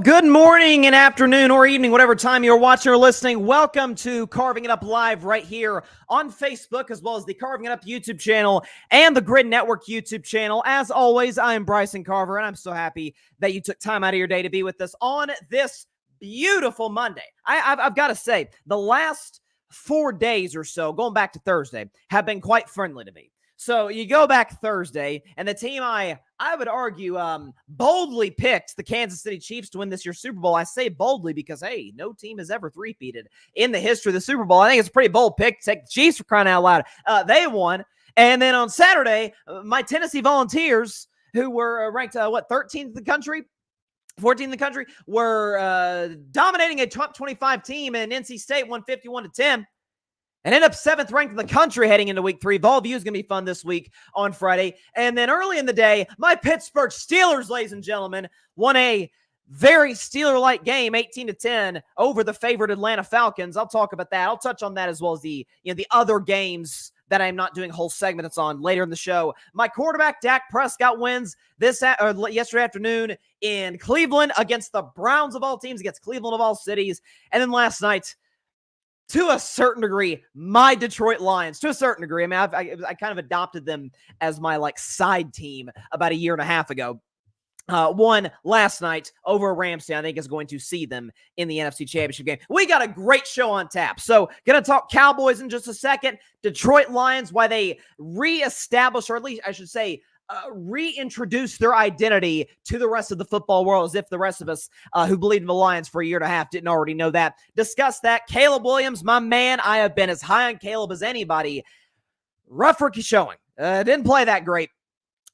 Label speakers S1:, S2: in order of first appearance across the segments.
S1: Good morning and afternoon or evening, whatever time you're watching or listening. Welcome to Carving It Up Live right here on Facebook, as well as the Carving It Up YouTube channel and the Grid Network YouTube channel. As always, I am Bryson Carver, and I'm so happy that you took time out of your day to be with us on this beautiful Monday. I've got to say, the last 4 days or so, going back to Thursday, have been quite friendly to me. So you go back Thursday, and the team I would argue boldly picked the Kansas City Chiefs to win this year's Super Bowl. I say boldly because, hey, no team has ever three-peated in the history of the Super Bowl. I think it's a pretty bold pick to take the Chiefs for crying out loud. They won. And then on Saturday, my Tennessee Volunteers, who were ranked, 13th in the country? 14th in the country, were dominating a top 25 team, and NC State won 51-10. And end up 7th ranked in the country heading into week 3. Vol View is going to be fun this week on Friday. And then early in the day, my Pittsburgh Steelers, ladies and gentlemen, won a very Steeler-like game, 18-10, over the favored Atlanta Falcons. I'll talk about that. I'll touch on that as well as the other games that I'm not doing whole segments on later in the show. My quarterback, Dak Prescott, wins yesterday afternoon in Cleveland against the Browns of all teams, against Cleveland of all cities. And then last night, to a certain degree, my Detroit Lions, to a certain degree. I mean, I kind of adopted them as my side team about a year and a half ago. Won last night over Ramsey. I think is going to see them in the NFC Championship game. We got a great show on tap. So going to talk Cowboys in just a second. Detroit Lions, why they reestablish, or at least I should say, reintroduce their identity to the rest of the football world, as if the rest of us who believed in the Lions for a year and a half didn't already know that. Discuss that. Caleb Williams, my man. I have been as high on Caleb as anybody. Rough rookie showing. Didn't play that great.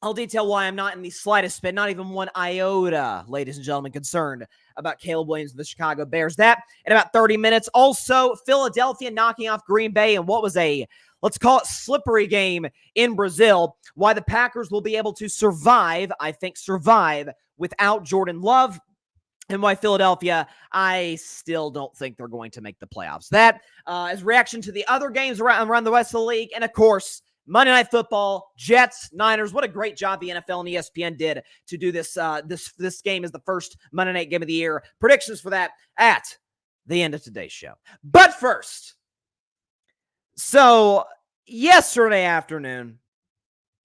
S1: I'll detail why I'm not in the slightest bit, not even one iota, ladies and gentlemen, concerned about Caleb Williams and the Chicago Bears. That in about 30 minutes. Also, Philadelphia knocking off Green Bay and what was a, let's call it, slippery game in Brazil. Why the Packers will be able to survive, I think, without Jordan Love. And why Philadelphia, I still don't think they're going to make the playoffs. That is reaction to the other games around the rest of the league. And, of course, Monday Night Football, Jets, Niners. What a great job the NFL and ESPN did to do this. This game is the first Monday night game of the year. Predictions for that at the end of today's show. But first, so yesterday afternoon,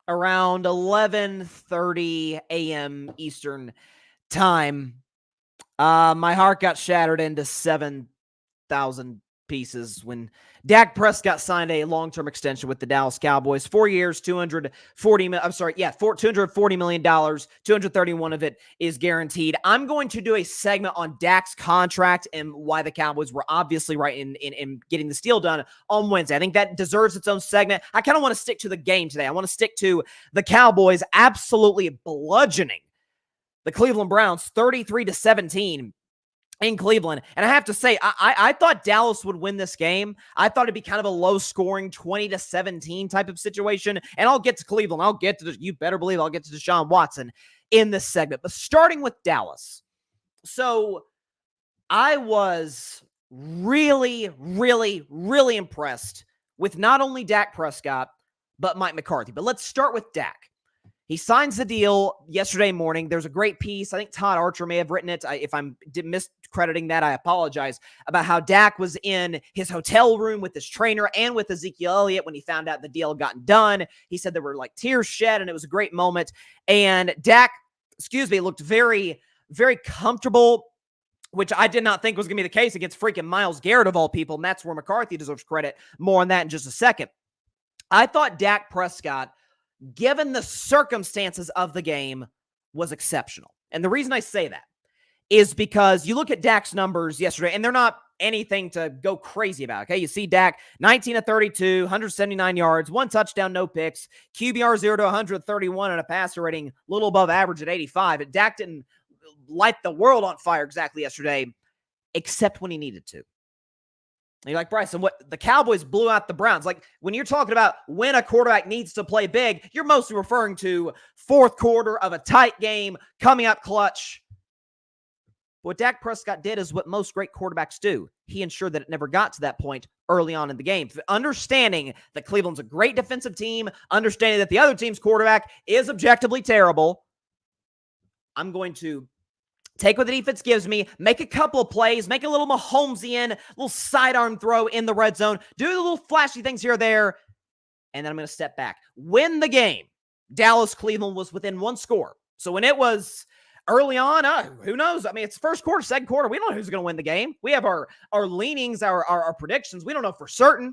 S1: around 11:30 a.m. Eastern time, my heart got shattered into 7,000 pieces when Dak Prescott signed a long-term extension with the Dallas Cowboys. 4 years, $240 million. 231 of it is guaranteed. I'm going to do a segment on Dak's contract and why the Cowboys were obviously right in getting this deal done on Wednesday. I think that deserves its own segment. I kind of want to stick to the game today. I want to stick to the Cowboys absolutely bludgeoning the Cleveland Browns 33-17. in Cleveland. And I have to say, I thought Dallas would win this game. I thought it'd be kind of a low-scoring 20-17 type of situation. And I'll get to Cleveland. You better believe I'll get to Deshaun Watson in this segment. But starting with Dallas. So I was really, really, really impressed with not only Dak Prescott, but Mike McCarthy. But let's start with Dak. He signs the deal yesterday morning. There's a great piece. I think Todd Archer may have written it. If I'm miscrediting that, I apologize, about how Dak was in his hotel room with his trainer and with Ezekiel Elliott when he found out the deal had gotten done. He said there were tears shed, and it was a great moment. And Dak, looked very, very comfortable, which I did not think was going to be the case against freaking Myles Garrett of all people. And that's where McCarthy deserves credit. More on that in just a second. I thought Dak Prescott, given the circumstances of the game, was exceptional. And the reason I say that is because you look at Dak's numbers yesterday, and they're not anything to go crazy about, okay? You see Dak, 19-32, 179 yards, 1 touchdown, no picks, QBR 0-131, and a passer rating a little above average at 85. And Dak didn't light the world on fire exactly yesterday, except when he needed to. And you're like, Bryson, what? The Cowboys blew out the Browns. When you're talking about when a quarterback needs to play big, you're mostly referring to fourth quarter of a tight game, coming up clutch. What Dak Prescott did is what most great quarterbacks do. He ensured that it never got to that point early on in the game. Understanding that Cleveland's a great defensive team, understanding that the other team's quarterback is objectively terrible, I'm going to take what the defense gives me, make a couple of plays, make a little Mahomesian, little sidearm throw in the red zone, do the little flashy things here or there, and then I'm going to step back. Win the game. Dallas-Cleveland was within 1 score. So when it was early on, who knows? I mean, it's first quarter, second quarter. We don't know who's going to win the game. We have our leanings, our predictions. We don't know for certain.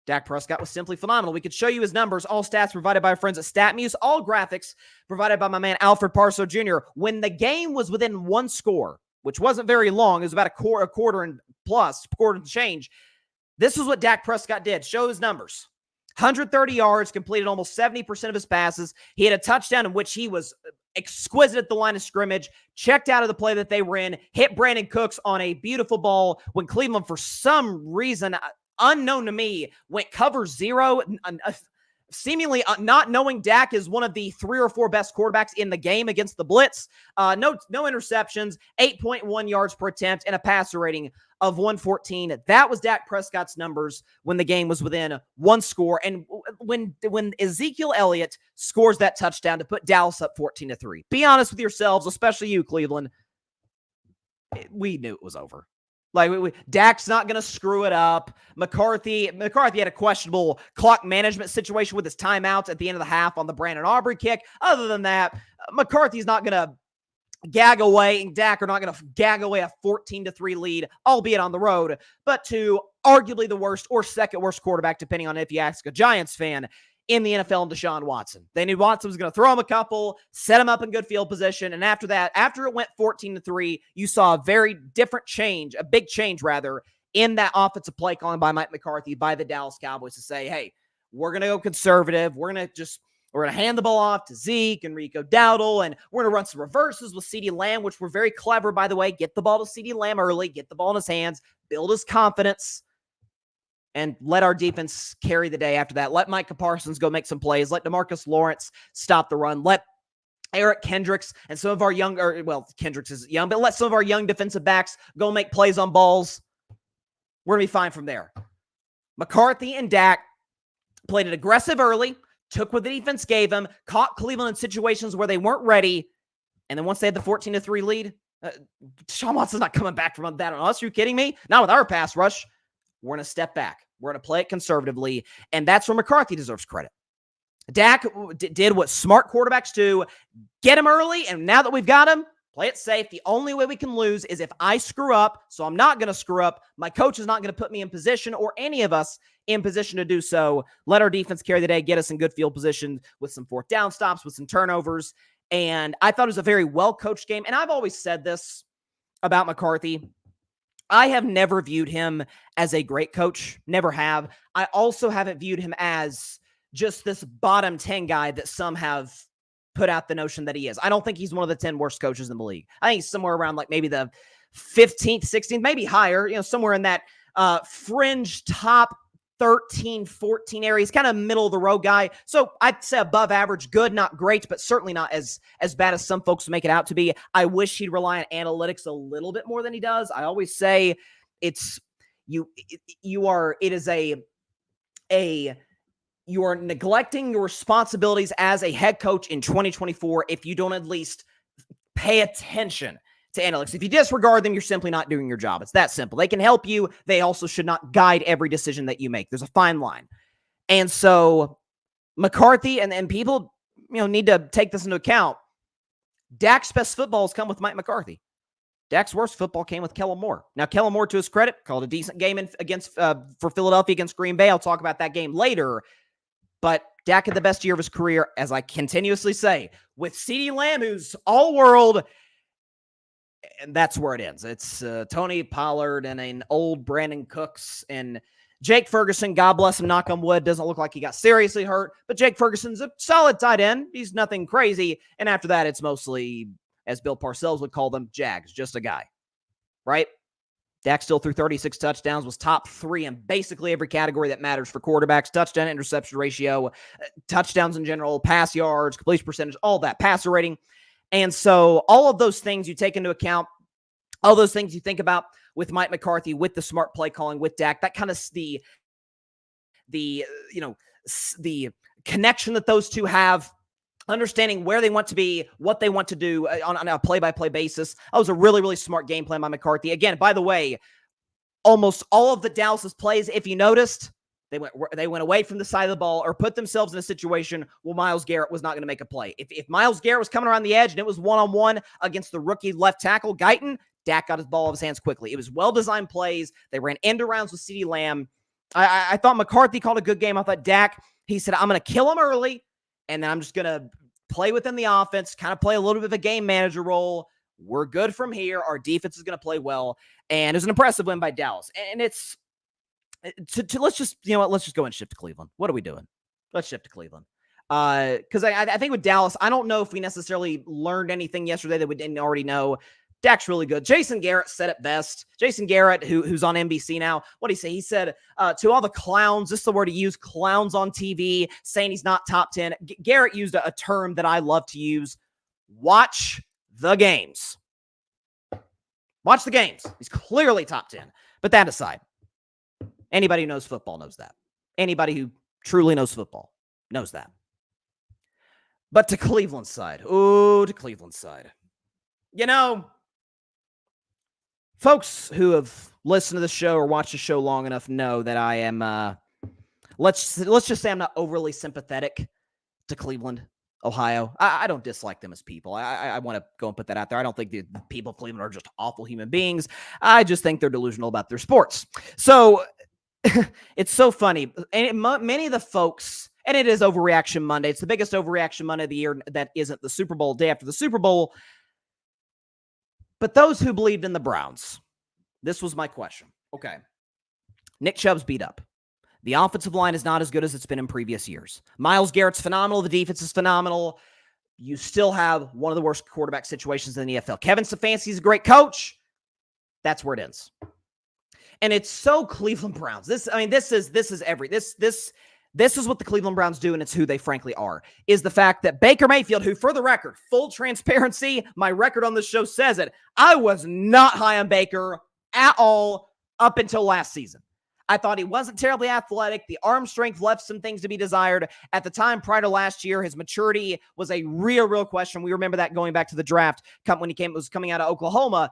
S1: Dak Prescott was simply phenomenal. We could show you his numbers. All stats provided by our friends at StatMuse. All graphics provided by my man Alfred Parso Jr. When the game was within 1 score, which wasn't very long, it was about a quarter and change. This is what Dak Prescott did. Show his numbers. 130 yards, completed almost 70% of his passes. He had a touchdown in which he was exquisite at the line of scrimmage, checked out of the play that they were in, hit Brandon Cooks on a beautiful ball when Cleveland, for some reason unknown to me, went cover 0, seemingly not knowing Dak is one of the 3 or 4 best quarterbacks in the game against the blitz. No interceptions, 8.1 yards per attempt, and a passer rating of 114. That was Dak Prescott's numbers when the game was within 1 score. And when Ezekiel Elliott scores that touchdown to put Dallas up 14-3, be honest with yourselves, especially you, Cleveland, we knew it was over. Like, Dak's not going to screw it up. McCarthy had a questionable clock management situation with his timeouts at the end of the half on the Brandon Aubrey kick. Other than that, McCarthy's not going to gag away, and Dak are not going to gag away a 14-3 lead, albeit on the road, but to arguably the worst or second worst quarterback, depending on if you ask a Giants fan, in the NFL, and Deshaun Watson. They knew Watson was going to throw him a couple, set him up in good field position, and after that, after it went 14-3, you saw a very different change, a big change rather, in that offensive play calling by Mike McCarthy, by the Dallas Cowboys, to say, hey, we're going to go conservative. We're going to hand the ball off to Zeke and Rico Dowdle, and we're going to run some reverses with CeeDee Lamb, which were very clever, by the way. Get the ball to CeeDee Lamb early, get the ball in his hands, build his confidence, and let our defense carry the day after that. Let Micah Parsons go make some plays. Let DeMarcus Lawrence stop the run. Let Eric Kendricks and some of our Kendricks is young, but let some of our young defensive backs go make plays on balls. We're going to be fine from there. McCarthy and Dak played it aggressive early, took what the defense gave them, caught Cleveland in situations where they weren't ready, and then once they had the 14-3 lead, Deshaun Watson's not coming back from that on us. Are you kidding me? Not with our pass rush. We're going to step back. We're going to play it conservatively, and that's where McCarthy deserves credit. Dak did what smart quarterbacks do, get him early, and now that we've got him, play it safe. The only way we can lose is if I screw up, so I'm not going to screw up. My coach is not going to put me in position, or any of us in position to do so. Let our defense carry the day, get us in good field position with some 4th down stops, with some turnovers, and I thought it was a very well-coached game, and I've always said this about McCarthy. I have never viewed him as a great coach. Never have. I also haven't viewed him as just this bottom 10 guy that some have put out the notion that he is. I don't think he's one of the 10 worst coaches in the league. I think he's somewhere around like maybe the 15th, 16th, maybe higher, somewhere in that fringe top 13, 14 area. He's kind of middle of the road guy. So I'd say above average, good, not great, but certainly not as bad as some folks make it out to be. I wish he'd rely on analytics a little bit more than he does. I always say you are neglecting your responsibilities as a head coach in 2024 if you don't at least pay attention to analytics. If you disregard them, you're simply not doing your job. It's that simple. They can help you. They also should not guide every decision that you make. There's a fine line. And so McCarthy and people, need to take this into account. Dak's best football has come with Mike McCarthy. Dak's worst football came with Kellen Moore. Now, Kellen Moore, to his credit, called a decent game for Philadelphia against Green Bay. I'll talk about that game later. But Dak had the best year of his career, as I continuously say, with CeeDee Lamb, who's all-world. And that's where it ends. It's Tony Pollard and an old Brandon Cooks and Jake Ferguson. God bless him, knock on wood. Doesn't look like he got seriously hurt, but Jake Ferguson's a solid tight end. He's nothing crazy. And after that, it's mostly, as Bill Parcells would call them, Jags, just a guy, right? Dak still threw 36 touchdowns, was top 3 in basically every category that matters for quarterbacks: touchdown, interception ratio, touchdowns in general, pass yards, completion percentage, all that, passer rating. And so all of those things you take into account, all those things you think about with Mike McCarthy, with the smart play calling, with Dak, that kind of the connection that those two have, understanding where they want to be, what they want to do on a play-by-play basis. That was a really, really smart game plan by McCarthy. Again, by the way, almost all of the Dallas' plays, if you noticed, they went away from the side of the ball or put themselves in a situation where Myles Garrett was not going to make a play. If Myles Garrett was coming around the edge and it was one-on-one against the rookie left tackle, Guyton, Dak got his ball out of his hands quickly. It was well-designed plays. They ran end-arounds with CeeDee Lamb. I thought McCarthy called a good game. I thought Dak, he said, I'm going to kill him early, and then I'm just going to play within the offense, kind of play a little bit of a game manager role. We're good from here. Our defense is going to play well. And it was an impressive win by Dallas. And it's, let's just, let's just go and shift to Cleveland. What are we doing? Let's shift to Cleveland. Because I think with Dallas, I don't know if we necessarily learned anything yesterday that we didn't already know. Dak's really good. Jason Garrett said it best. Jason Garrett, who's on NBC now, what did he say? He said, to all the clowns, this is the word he used, clowns on TV, saying he's not top 10. Garrett used a term that I love to use. Watch the games. Watch the games. He's clearly top 10. But that aside, anybody who knows football knows that. Anybody who truly knows football knows that. But to Cleveland's side. Ooh, to Cleveland's side. Folks who have listened to the show or watched the show long enough know that I am, let's just say I'm not overly sympathetic to Cleveland, Ohio. I don't dislike them as people. I want to go and put that out there. I don't think the people of Cleveland are just awful human beings. I just think they're delusional about their sports. So it's so funny. And many of the folks, and it is Overreaction Monday. It's the biggest Overreaction Monday of the year that isn't the Super Bowl, day after the Super Bowl. But those who believed in the Browns, this was my question. Okay. Nick Chubb's beat up. The offensive line is not as good as it's been in previous years. Myles Garrett's phenomenal. The defense is phenomenal. You still have one of the worst quarterback situations in the NFL. Kevin Stefanski's a great coach. That's where it ends. And it's so Cleveland Browns. This is what the Cleveland Browns do, and it's who they frankly are, is the fact that Baker Mayfield, who, for the record, full transparency, my record on this show says it, I was not high on Baker at all up until last season. I thought he wasn't terribly athletic. The arm strength left some things to be desired. At the time, prior to last year, his maturity was a real question. We remember that going back to the draft when he was coming out of Oklahoma.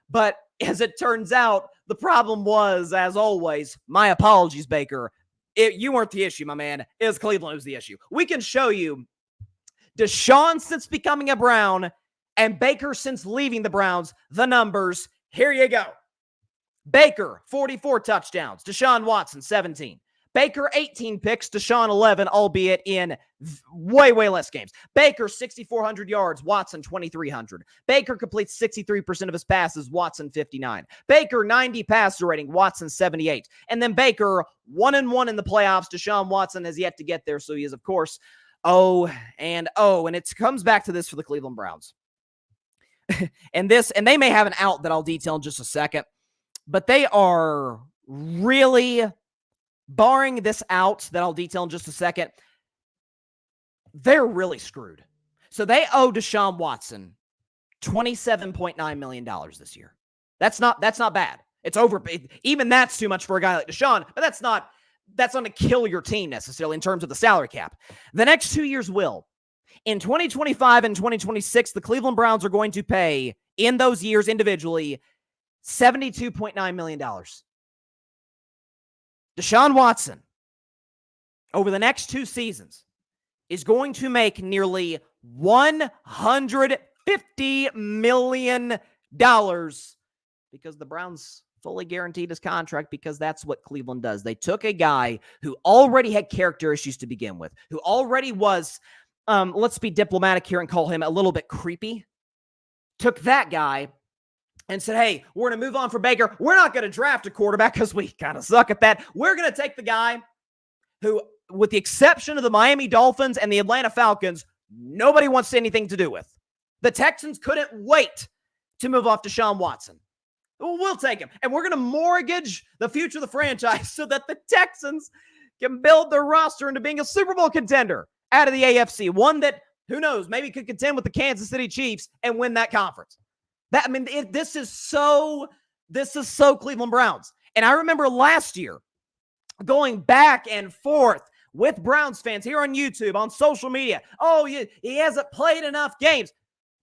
S1: But as it turns out, the problem was, as always, my apologies, Baker, you weren't the issue, my man. It was Cleveland who was the issue. We can show you Deshaun since becoming a Brown and Baker since leaving the Browns. The numbers, here you go. Baker, 44 touchdowns. Deshaun Watson, 17. Baker, 18 picks. Deshaun, 11, albeit in way less games. Baker, 6,400 yards. Watson, 2,300. Baker completes 63% of his passes. Watson, 59. Baker, 90 passer rating. Watson, 78. And then Baker, 1-1 in the playoffs. Deshaun Watson has yet to get there, so he is, of course, 0-0. And it comes back to this for the Cleveland Browns. and they may have an out that I'll detail in just a second, but they are really, barring this out that I'll detail in just a second, they're really screwed. So they owe Deshaun Watson $27.9 million this year. That's not bad. It's over. Even that's too much for a guy like Deshaun, but that's not going to kill your team necessarily in terms of the salary cap. The next 2 years will. In 2025 and 2026, the Cleveland Browns are going to pay, in those years individually, $72.9 million. Deshaun Watson, over the next 2 seasons, is going to make nearly $150 million because the Browns fully guaranteed his contract, because that's what Cleveland does. They took a guy who already had character issues to begin with, who already was, let's be diplomatic here and call him a little bit creepy, took that guy and said, hey, we're going to move on from Baker. We're not going to draft a quarterback because we kind of suck at that. We're going to take the guy who, with the exception of the Miami Dolphins and the Atlanta Falcons, nobody wants anything to do with. The Texans couldn't wait to move off Deshaun Watson. We'll take him. And we're going to mortgage the future of the franchise so that the Texans can build their roster into being a Super Bowl contender out of the AFC. One that, who knows, maybe could contend with the Kansas City Chiefs and win that conference. This is so Cleveland Browns. And I remember last year going back and forth with Browns fans here on YouTube, on social media. Oh, he hasn't played enough games.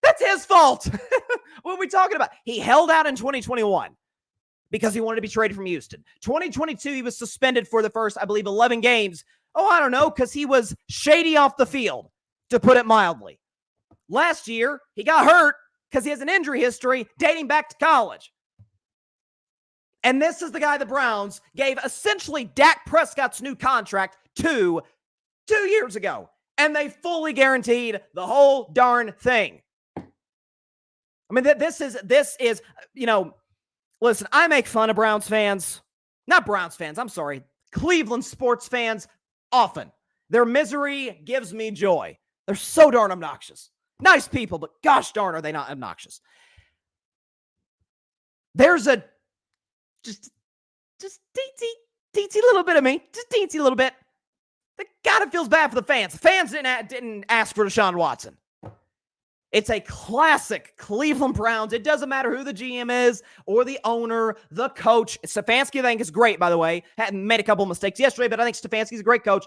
S1: That's his fault. What are we talking about? He held out in 2021 because he wanted to be traded from Houston. 2022, he was suspended for the first, I believe, 11 games. Oh, I don't know, because he was shady off the field, to put it mildly. Last year, he got hurt because he has an injury history dating back to college. And this is the guy the Browns gave essentially Dak Prescott's new contract to 2 years ago. And they fully guaranteed the whole darn thing. I mean, this is, listen, I make fun of Browns fans. Not Browns fans, I'm sorry. Cleveland sports fans often. Their misery gives me joy. They're so darn obnoxious. Nice people, but gosh darn are they not obnoxious. There's a just teensy little bit of me, just teensy little bit. God, it feels bad for the fans. The fans didn't ask for Deshaun Watson. It's a classic Cleveland Browns. It doesn't matter who the GM is or the owner, the coach. Stefanski, I think, is great, by the way. Hadn't made a couple of mistakes yesterday, but I think Stefanski's a great coach.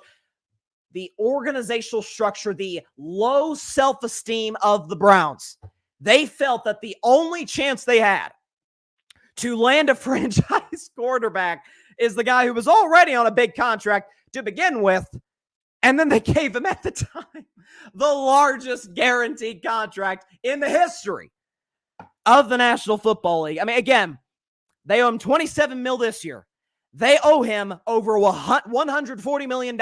S1: The organizational structure, the low self-esteem of the Browns. They felt that the only chance they had to land a franchise quarterback is the guy who was already on a big contract to begin with. And then they gave him, at the time, the largest guaranteed contract in the history of the National Football League. I mean, again, they owe him $27 million this year. They owe him over $140 million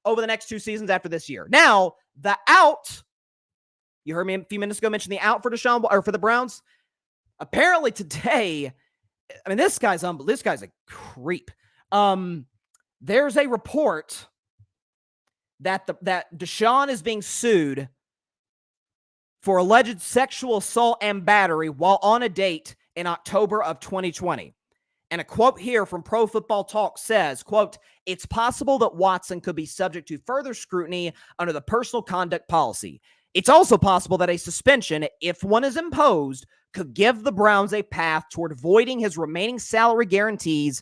S1: over the next 2 seasons after this year. Now, the out, you heard me a few minutes ago mention the out for Deshaun, or for the Browns. Apparently today, I mean, this guy's a creep. There's a report that Deshaun is being sued for alleged sexual assault and battery while on a date in October of 2020. And a quote here from Pro Football Talk says, quote, "It's possible that Watson could be subject to further scrutiny under the personal conduct policy. It's also possible that a suspension, if one is imposed, could give the Browns a path toward voiding his remaining salary guarantees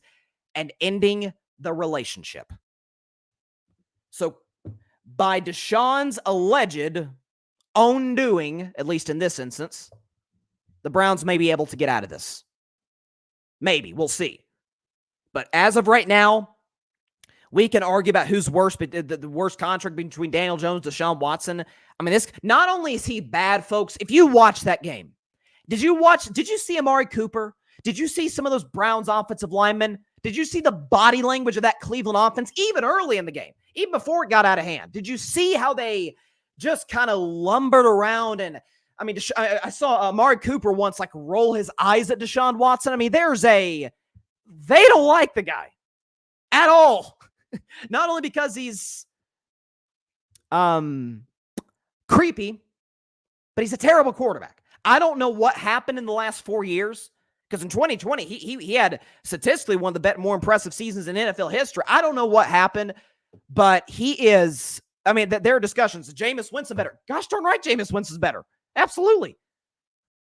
S1: and ending the relationship." So, by Deshaun's alleged own doing, at least in this instance, the Browns may be able to get out of this. Maybe. We'll see. But as of right now, we can argue about who's worse, but the worst contract between Daniel Jones and Deshaun Watson. I mean, this, not only is he bad, folks, if you watch that game, did you see Amari Cooper? Did you see some of those Browns offensive linemen? Did you see the body language of that Cleveland offense, even early in the game, even before it got out of hand? Did you see how they just kind of lumbered around? And I mean, I saw Amari Cooper once like roll his eyes at Deshaun Watson. I mean, they don't like the guy at all. Not only because he's creepy, but he's a terrible quarterback. I don't know what happened in the last 4 years, because in 2020, he had statistically one of the more impressive seasons in NFL history. I don't know what happened, but he is, I mean, there are discussions. Is Jameis Winston better? Gosh darn right, Jameis Winston's better. Absolutely.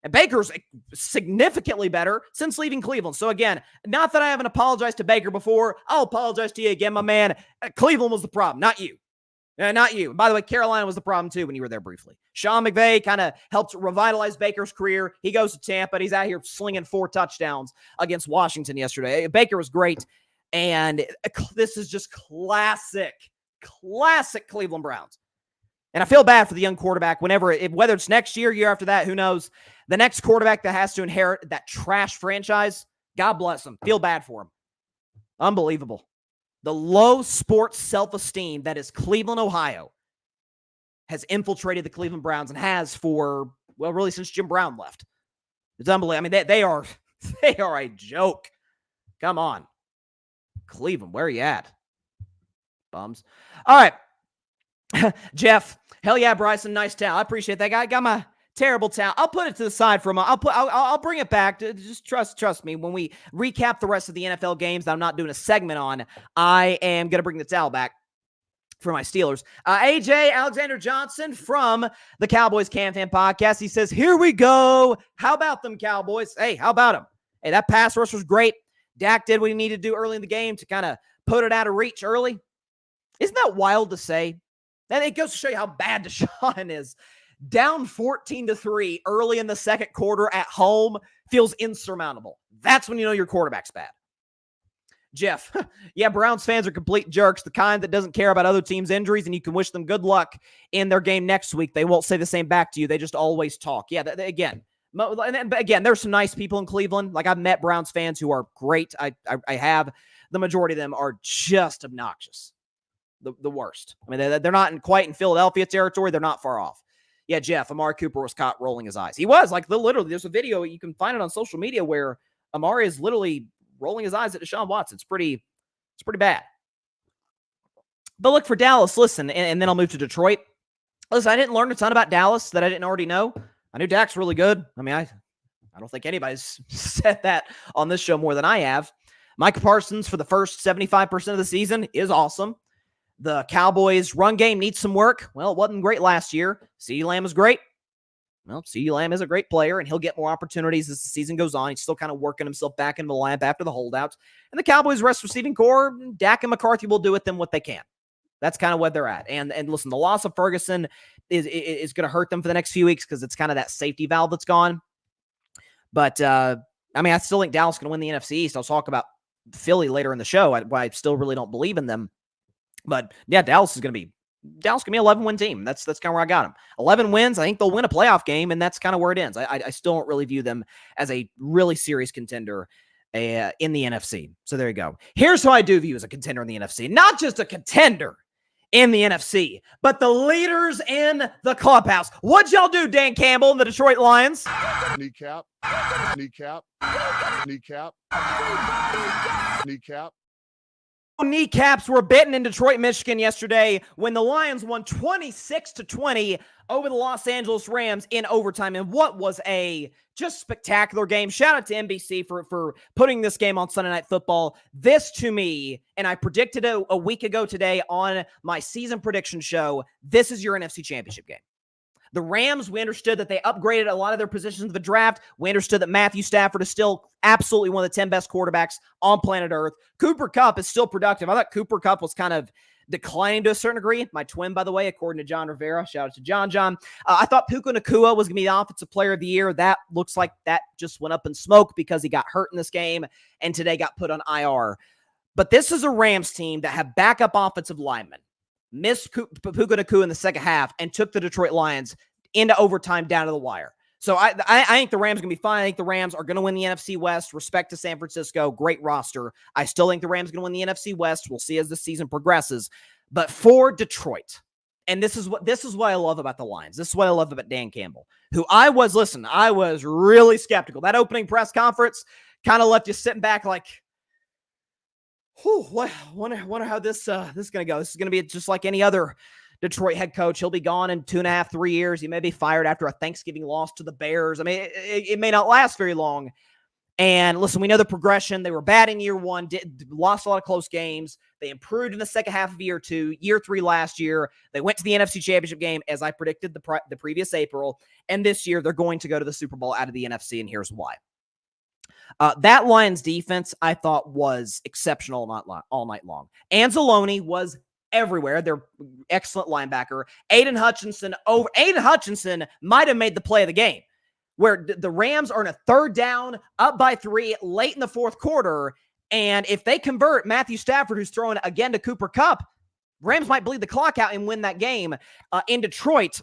S1: And Baker's significantly better since leaving Cleveland. So again, not that I haven't apologized to Baker before. I'll apologize to you again, my man. Cleveland was the problem, not you. Not you. By the way, Carolina was the problem too when you were there briefly. Sean McVay kind of helped revitalize Baker's career. He goes to Tampa, and he's out here slinging 4 touchdowns against Washington yesterday. Baker was great, and this is just classic Cleveland Browns. And I feel bad for the young quarterback whether it's next year after that, who knows. The next quarterback that has to inherit that trash franchise, God bless him. Feel bad for him. Unbelievable. The low sports self-esteem that is Cleveland, Ohio, has infiltrated the Cleveland Browns and has for, well, really since Jim Brown left. It's unbelievable. I mean, they are a joke. Come on. Cleveland, where are you at? Bums. All right. Jeff, hell yeah, Bryson, nice towel. I appreciate that guy. I got my terrible towel. I'll put it to the side for a moment. I'll bring it back. Just trust me. When we recap the rest of the NFL games that I'm not doing a segment on, I am going to bring the towel back for my Steelers. AJ Alexander Johnson from the Cowboys Can Fan Podcast. He says, here we go. How about them Cowboys? Hey, how about them? Hey, that pass rush was great. Dak did what he needed to do early in the game to kind of put it out of reach early. Isn't that wild to say? And it goes to show you how bad Deshaun is. Down 14-3 early in the second quarter at home feels insurmountable. That's when you know your quarterback's bad. Jeff, yeah, Browns fans are complete jerks, the kind that doesn't care about other teams' injuries, and you can wish them good luck in their game next week. They won't say the same back to you. They just always talk. Yeah, again, there's some nice people in Cleveland. Like, I've met Browns fans who are great. I have. The majority of them are just obnoxious. The worst. I mean, they're not quite in Philadelphia territory. They're not far off. Yeah, Jeff, Amari Cooper was caught rolling his eyes. He was, like, literally, there's a video, you can find it on social media, where Amari is literally rolling his eyes at Deshaun Watson. It's pretty bad. But look, for Dallas, listen, and then I'll move to Detroit. Listen, I didn't learn a ton about Dallas that I didn't already know. I knew Dak's really good. I mean, I don't think anybody's said that on this show more than I have. Micah Parsons for the first 75% of the season is awesome. The Cowboys' run game needs some work. Well, it wasn't great last year. CeeDee Lamb is great. Well, CeeDee Lamb is a great player, and he'll get more opportunities as the season goes on. He's still kind of working himself back into the lineup after the holdouts. And the Cowboys' rest receiving core, Dak and McCarthy will do with them what they can. That's kind of where they're at. And listen, the loss of Ferguson is going to hurt them for the next few weeks because it's kind of that safety valve that's gone. But, I mean, I still think Dallas can win the NFC East. I'll talk about Philly later in the show. I still really don't believe in them. But, yeah, Dallas is going to be an 11-win team. That's kind of where I got them. 11 wins. I think they'll win a playoff game, and that's kind of where it ends. I still don't really view them as a really serious contender in the NFC. So there you go. Here's who I do view as a contender in the NFC. Not just a contender in the NFC, but the leaders in the clubhouse. What'd y'all do, Dan Campbell and the Detroit Lions?
S2: Kneecap.
S1: Kneecaps were bitten in Detroit, Michigan yesterday when the Lions won 26-20 over the Los Angeles Rams in overtime. And what was a just spectacular game. Shout out to NBC for putting this game on Sunday Night Football. This, to me, and I predicted it a week ago today on my season prediction show, this is your NFC Championship game. The Rams, we understood that they upgraded a lot of their positions of the draft. We understood that Matthew Stafford is still absolutely one of the 10 best quarterbacks on planet Earth. Cooper Kupp is still productive. I thought Cooper Kupp was kind of declining to a certain degree. My twin, by the way, according to John Rivera. Shout out to John. I thought Puka Nacua was going to be the Offensive Player of the Year. That looks like that just went up in smoke because he got hurt in this game and today got put on IR. But this is a Rams team that have backup offensive linemen. Missed Puka Nacua in the second half and took the Detroit Lions into overtime down to the wire. So I think the Rams are going to be fine. I think the Rams are going to win the NFC West. Respect to San Francisco. Great roster. I still think the Rams are going to win the NFC West. We'll see as the season progresses. But for Detroit, and this is what I love about the Lions. This is what I love about Dan Campbell, who I was really skeptical. That opening press conference kind of left you sitting back like, wonder how this is going to go. This is going to be just like any other Detroit head coach. He'll be gone in 2.5, 3 years. He may be fired after a Thanksgiving loss to the Bears. I mean, it may not last very long. And listen, we know the progression. They were bad in year one, lost a lot of close games. They improved in the second half of year two, year three last year. They went to the NFC Championship game, as I predicted the previous April. And this year, they're going to go to the Super Bowl out of the NFC, and here's why. That Lions defense, I thought, was exceptional all night long. Anzalone was everywhere. They're excellent linebacker. Aiden Hutchinson might have made the play of the game, where the Rams are in a third down, up by 3, late in the fourth quarter. And if they convert Matthew Stafford, who's throwing again to Cooper Kupp, Rams might bleed the clock out and win that game. In Detroit,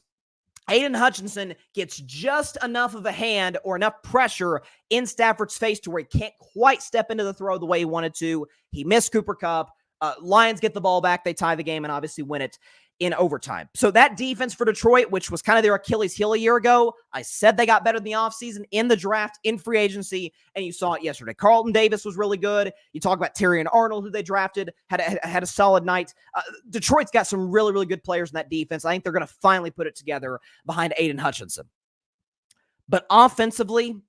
S1: Aiden Hutchinson gets just enough of a hand or enough pressure in Stafford's face to where he can't quite step into the throw the way he wanted to. He missed Cooper Kupp. Lions get the ball back. They tie the game and obviously win it in overtime. So that defense for Detroit, which was kind of their Achilles heel a year ago, I said they got better in the offseason, in the draft, in free agency, and you saw it yesterday. Carlton Davis was really good. You talk about Terry and Arnold, who they drafted, had a solid night. Detroit's got some really, really good players in that defense. I think they're going to finally put it together behind Aiden Hutchinson. But offensively,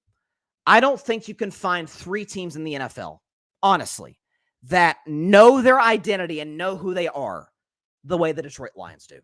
S1: I don't think you can find 3 teams in the NFL, honestly, that know their identity and know who they are the way the Detroit Lions do.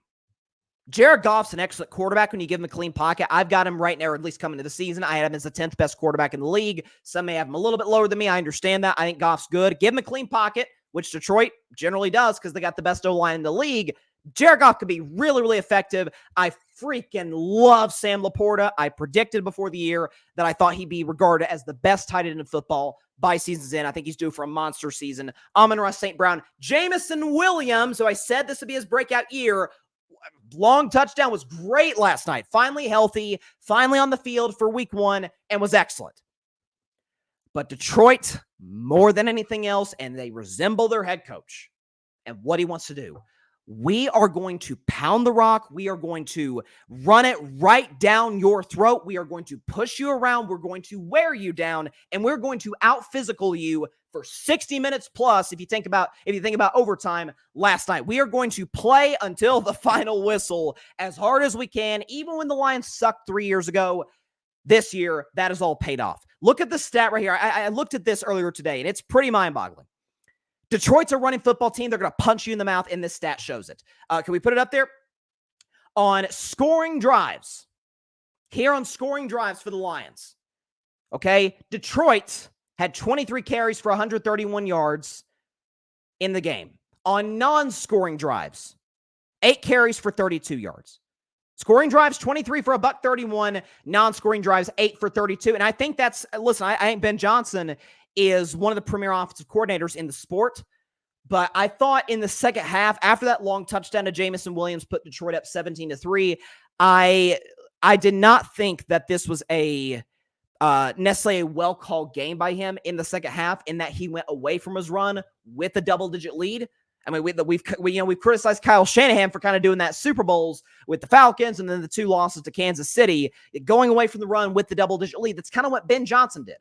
S1: Jared Goff's an excellent quarterback when you give him a clean pocket. I've got him right now, or at least coming to the season. I had him as the 10th best quarterback in the league. Some may have him a little bit lower than me. I understand that. I think Goff's good. Give him a clean pocket. which Detroit generally does because they got the best O-line in the league, Jared Goff could be really, really effective. I freaking love Sam Laporta. I predicted before the year that I thought he'd be regarded as the best tight end in football by season's end. I think he's due for a monster season. Amon-Ra St. Brown. Jameson Williams, who I said this would be his breakout year. Long touchdown, was great last night. Finally healthy, finally on the field for week 1, and was excellent. But Detroit, more than anything else, and they resemble their head coach and what he wants to do. We are going to pound the rock. We are going to run it right down your throat. We are going to push you around. We're going to wear you down, and we're going to out-physical you for 60 minutes plus. If you think about overtime last night, we are going to play until the final whistle as hard as we can. Even when the Lions sucked 3 years ago, this year, that is all paid off. Look at the stat right here. I looked at this earlier today, and it's pretty mind-boggling. Detroit's a running football team. They're going to punch you in the mouth, and this stat shows it. Can we put it up there? On scoring drives. Here on scoring drives for the Lions. Okay? Detroit had 23 carries for 131 yards in the game. On non-scoring drives, 8 carries for 32 yards. Scoring drives, 23 for $131. Non-scoring drives, 8 for 32. And I think that's, listen, I think Ben Johnson is one of the premier offensive coordinators in the sport. But I thought in the second half, after that long touchdown to Jameson Williams put Detroit up 17-3, I did not think that this was a necessarily a well-called game by him in the second half, in that he went away from his run with a double-digit lead. I mean, we've criticized Kyle Shanahan for kind of doing that Super Bowls with the Falcons and then the 2 losses to Kansas City, going away from the run with the double-digit lead. That's kind of what Ben Johnson did.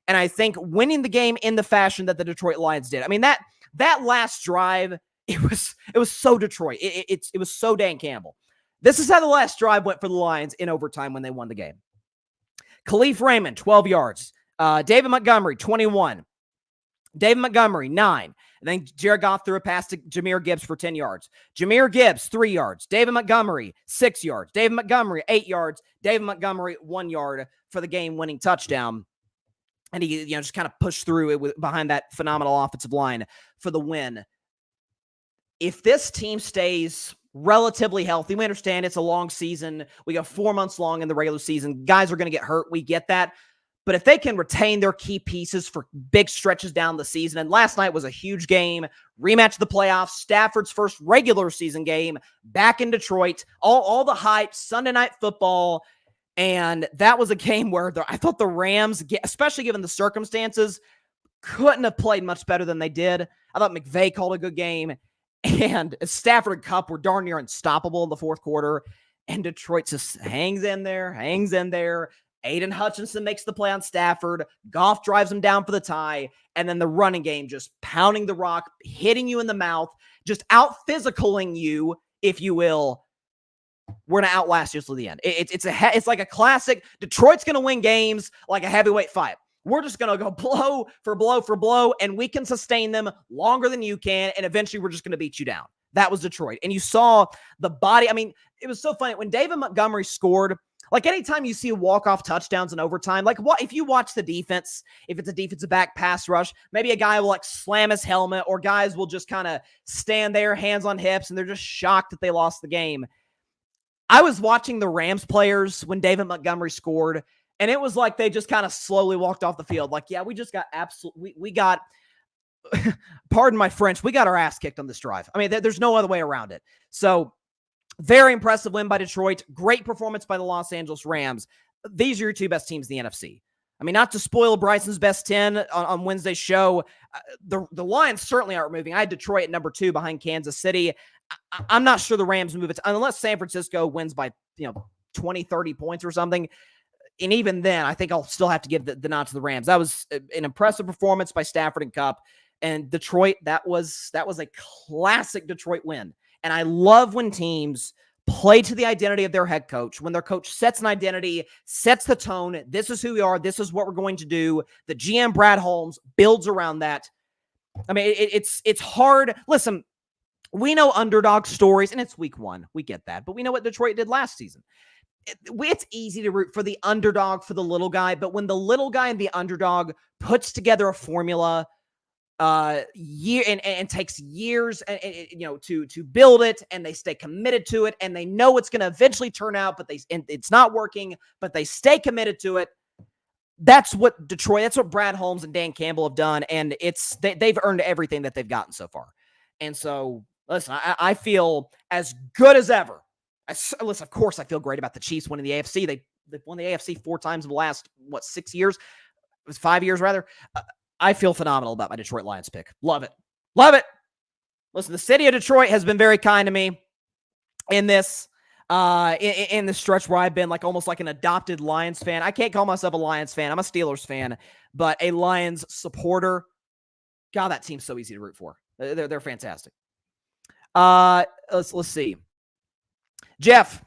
S1: And I think winning the game in the fashion that the Detroit Lions did. I mean, that last drive, it was so Detroit. It was so Dan Campbell. This is how the last drive went for the Lions in overtime when they won the game. Khalif Raymond, 12 yards. David Montgomery, 21. David Montgomery, 9. And then Jared Goff threw a pass to Jahmyr Gibbs for 10 yards. Jahmyr Gibbs, 3 yards. David Montgomery, 6 yards. David Montgomery, 8 yards. David Montgomery, 1 yard for the game-winning touchdown. And he, just kind of pushed through it behind that phenomenal offensive line for the win. If this team stays relatively healthy, we understand it's a long season. We got 4 months long in the regular season. Guys are going to get hurt. We get that. But if they can retain their key pieces for big stretches down the season, and last night was a huge game, rematch of the playoffs, Stafford's first regular season game, back in Detroit, all the hype, Sunday Night Football. And that was a game where I thought the Rams, especially given the circumstances, couldn't have played much better than they did. I thought McVay called a good game. And Stafford and Kupp were darn near unstoppable in the fourth quarter. And Detroit just hangs in there. Aiden Hutchinson makes the play on Stafford. Goff drives him down for the tie. And then the running game just pounding the rock, hitting you in the mouth, just out-physicaling you, if you will. We're going to outlast you till the end. It's like a classic. Detroit's going to win games like a heavyweight fight. We're just going to go blow for blow for blow, and we can sustain them longer than you can, and eventually we're just going to beat you down. That was Detroit. And you saw the body. I mean, it was so funny. When David Montgomery scored, like anytime you see walk-off touchdowns in overtime, like what if you watch the defense, if it's a defensive back pass rush, maybe a guy will like slam his helmet, or guys will just kind of stand there, hands on hips, and they're just shocked that they lost the game. I was watching the Rams players when David Montgomery scored, and it was like they just kind of slowly walked off the field. Like, yeah, we just got we got, pardon my French, we got our ass kicked on this drive. I mean, there's no other way around it. So, very impressive win by Detroit. Great performance by the Los Angeles Rams. These are your 2 best teams in the NFC. I mean, not to spoil Bryson's best 10 on Wednesday's show, the Lions certainly aren't moving. I had Detroit at number 2 behind Kansas City. I'm not sure the Rams move it unless San Francisco wins by 20, 30 points or something. And even then, I think I'll still have to give the nod to the Rams. That was an impressive performance by Stafford and Kupp. And Detroit, that was a classic Detroit win. And I love when teams play to the identity of their head coach, when their coach sets an identity, sets the tone. This is who we are. This is what we're going to do. The GM, Brad Holmes, builds around that. I mean, it's hard. Listen, we know underdog stories, and it's week 1. We get that. But we know what Detroit did last season. It's easy to root for the underdog, for the little guy. But when the little guy and the underdog puts together a formula year and takes years and to build it, and they stay committed to it, and they know it's going to eventually turn out, but it's not working, but they stay committed to it. That's what Detroit, that's what Brad Holmes and Dan Campbell have done, and they've earned everything that they've gotten so far. And so, listen, I feel as good as ever. Listen, of course, I feel great about the Chiefs winning the AFC. They've won the AFC 4 times in the last 6 years? It was 5 years rather. I feel phenomenal about my Detroit Lions pick. Love it. Love it. Listen, the city of Detroit has been very kind to me in this in the stretch where I've been almost like an adopted Lions fan. I can't call myself a Lions fan. I'm a Steelers fan, but a Lions supporter. God, that team's so easy to root for. They're fantastic. Let's see. Jeff,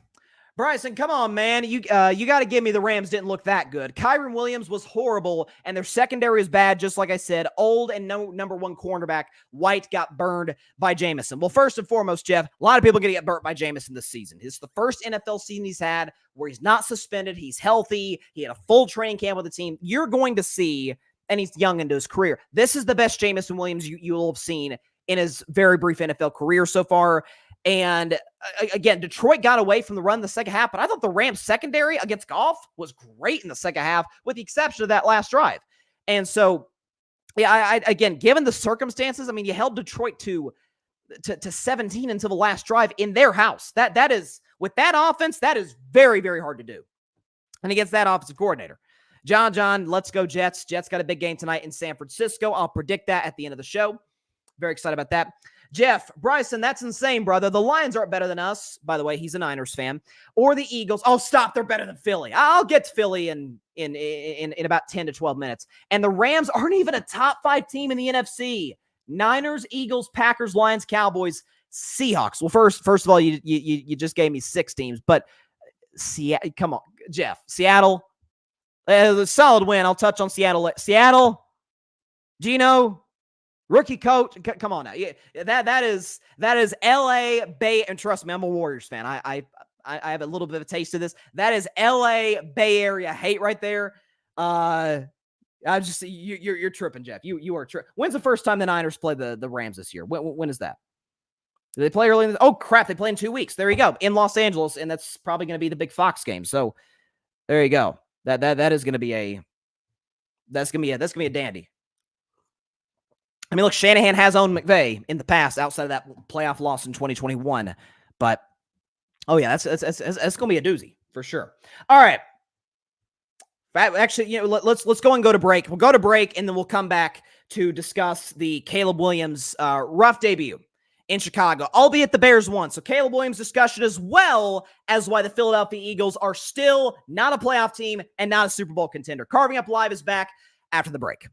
S1: Bryson, come on, man. You got to give me the Rams didn't look that good. Kyron Williams was horrible, and their secondary is bad, just like I said. Old and no number 1 cornerback, White, got burned by Jameson. Well, first and foremost, Jeff, a lot of people are going to get burnt by Jameson this season. This is the first NFL season he's had where he's not suspended. He's healthy. He had a full training camp with the team. You're going to see, and he's young into his career, this is the best Jameson Williams you'll have seen in his very brief NFL career so far. And again, Detroit got away from the run in the second half, but I thought the Rams secondary against Goff was great in the second half, with the exception of that last drive. And so, yeah, again, given the circumstances, I mean, you held Detroit to 17 until the last drive in their house. That is, with that offense, that is very, very hard to do. And against that offensive coordinator. John, let's go Jets. Jets got a big game tonight in San Francisco. I'll predict that at the end of the show. Very excited about that. Jeff, Bryson, that's insane, brother. The Lions aren't better than us. By the way, he's a Niners fan. Or the Eagles. Oh, stop. They're better than Philly. I'll get to Philly in about 10 to 12 minutes. And the Rams aren't even a top 5 team in the NFC. Niners, Eagles, Packers, Lions, Cowboys, Seahawks. Well, first of all, you just gave me 6 teams. But come on, Jeff. Seattle, a solid win. I'll touch on Seattle. Seattle, Geno, rookie coach, come on now. Yeah, that is LA Bay, and trust me, I'm a Warriors fan. I have a little bit of a taste of this. That is LA Bay Area hate right there. You're tripping, Jeff. You are tripping. When's the first time the Niners played the Rams this year? When is that? Do they play early? Oh crap! They play in 2 weeks. There you go, in Los Angeles, and that's probably going to be the big Fox game. So there you go. That is going to be a dandy. I mean, look, Shanahan has owned McVay in the past outside of that playoff loss in 2021. But, oh, yeah, that's going to be a doozy for sure. All right. Actually, let's go and go to break. We'll go to break, and then we'll come back to discuss the Caleb Williams rough debut in Chicago, albeit the Bears won. So Caleb Williams discussion, as well as why the Philadelphia Eagles are still not a playoff team and not a Super Bowl contender. Carving Up Live is back after the break.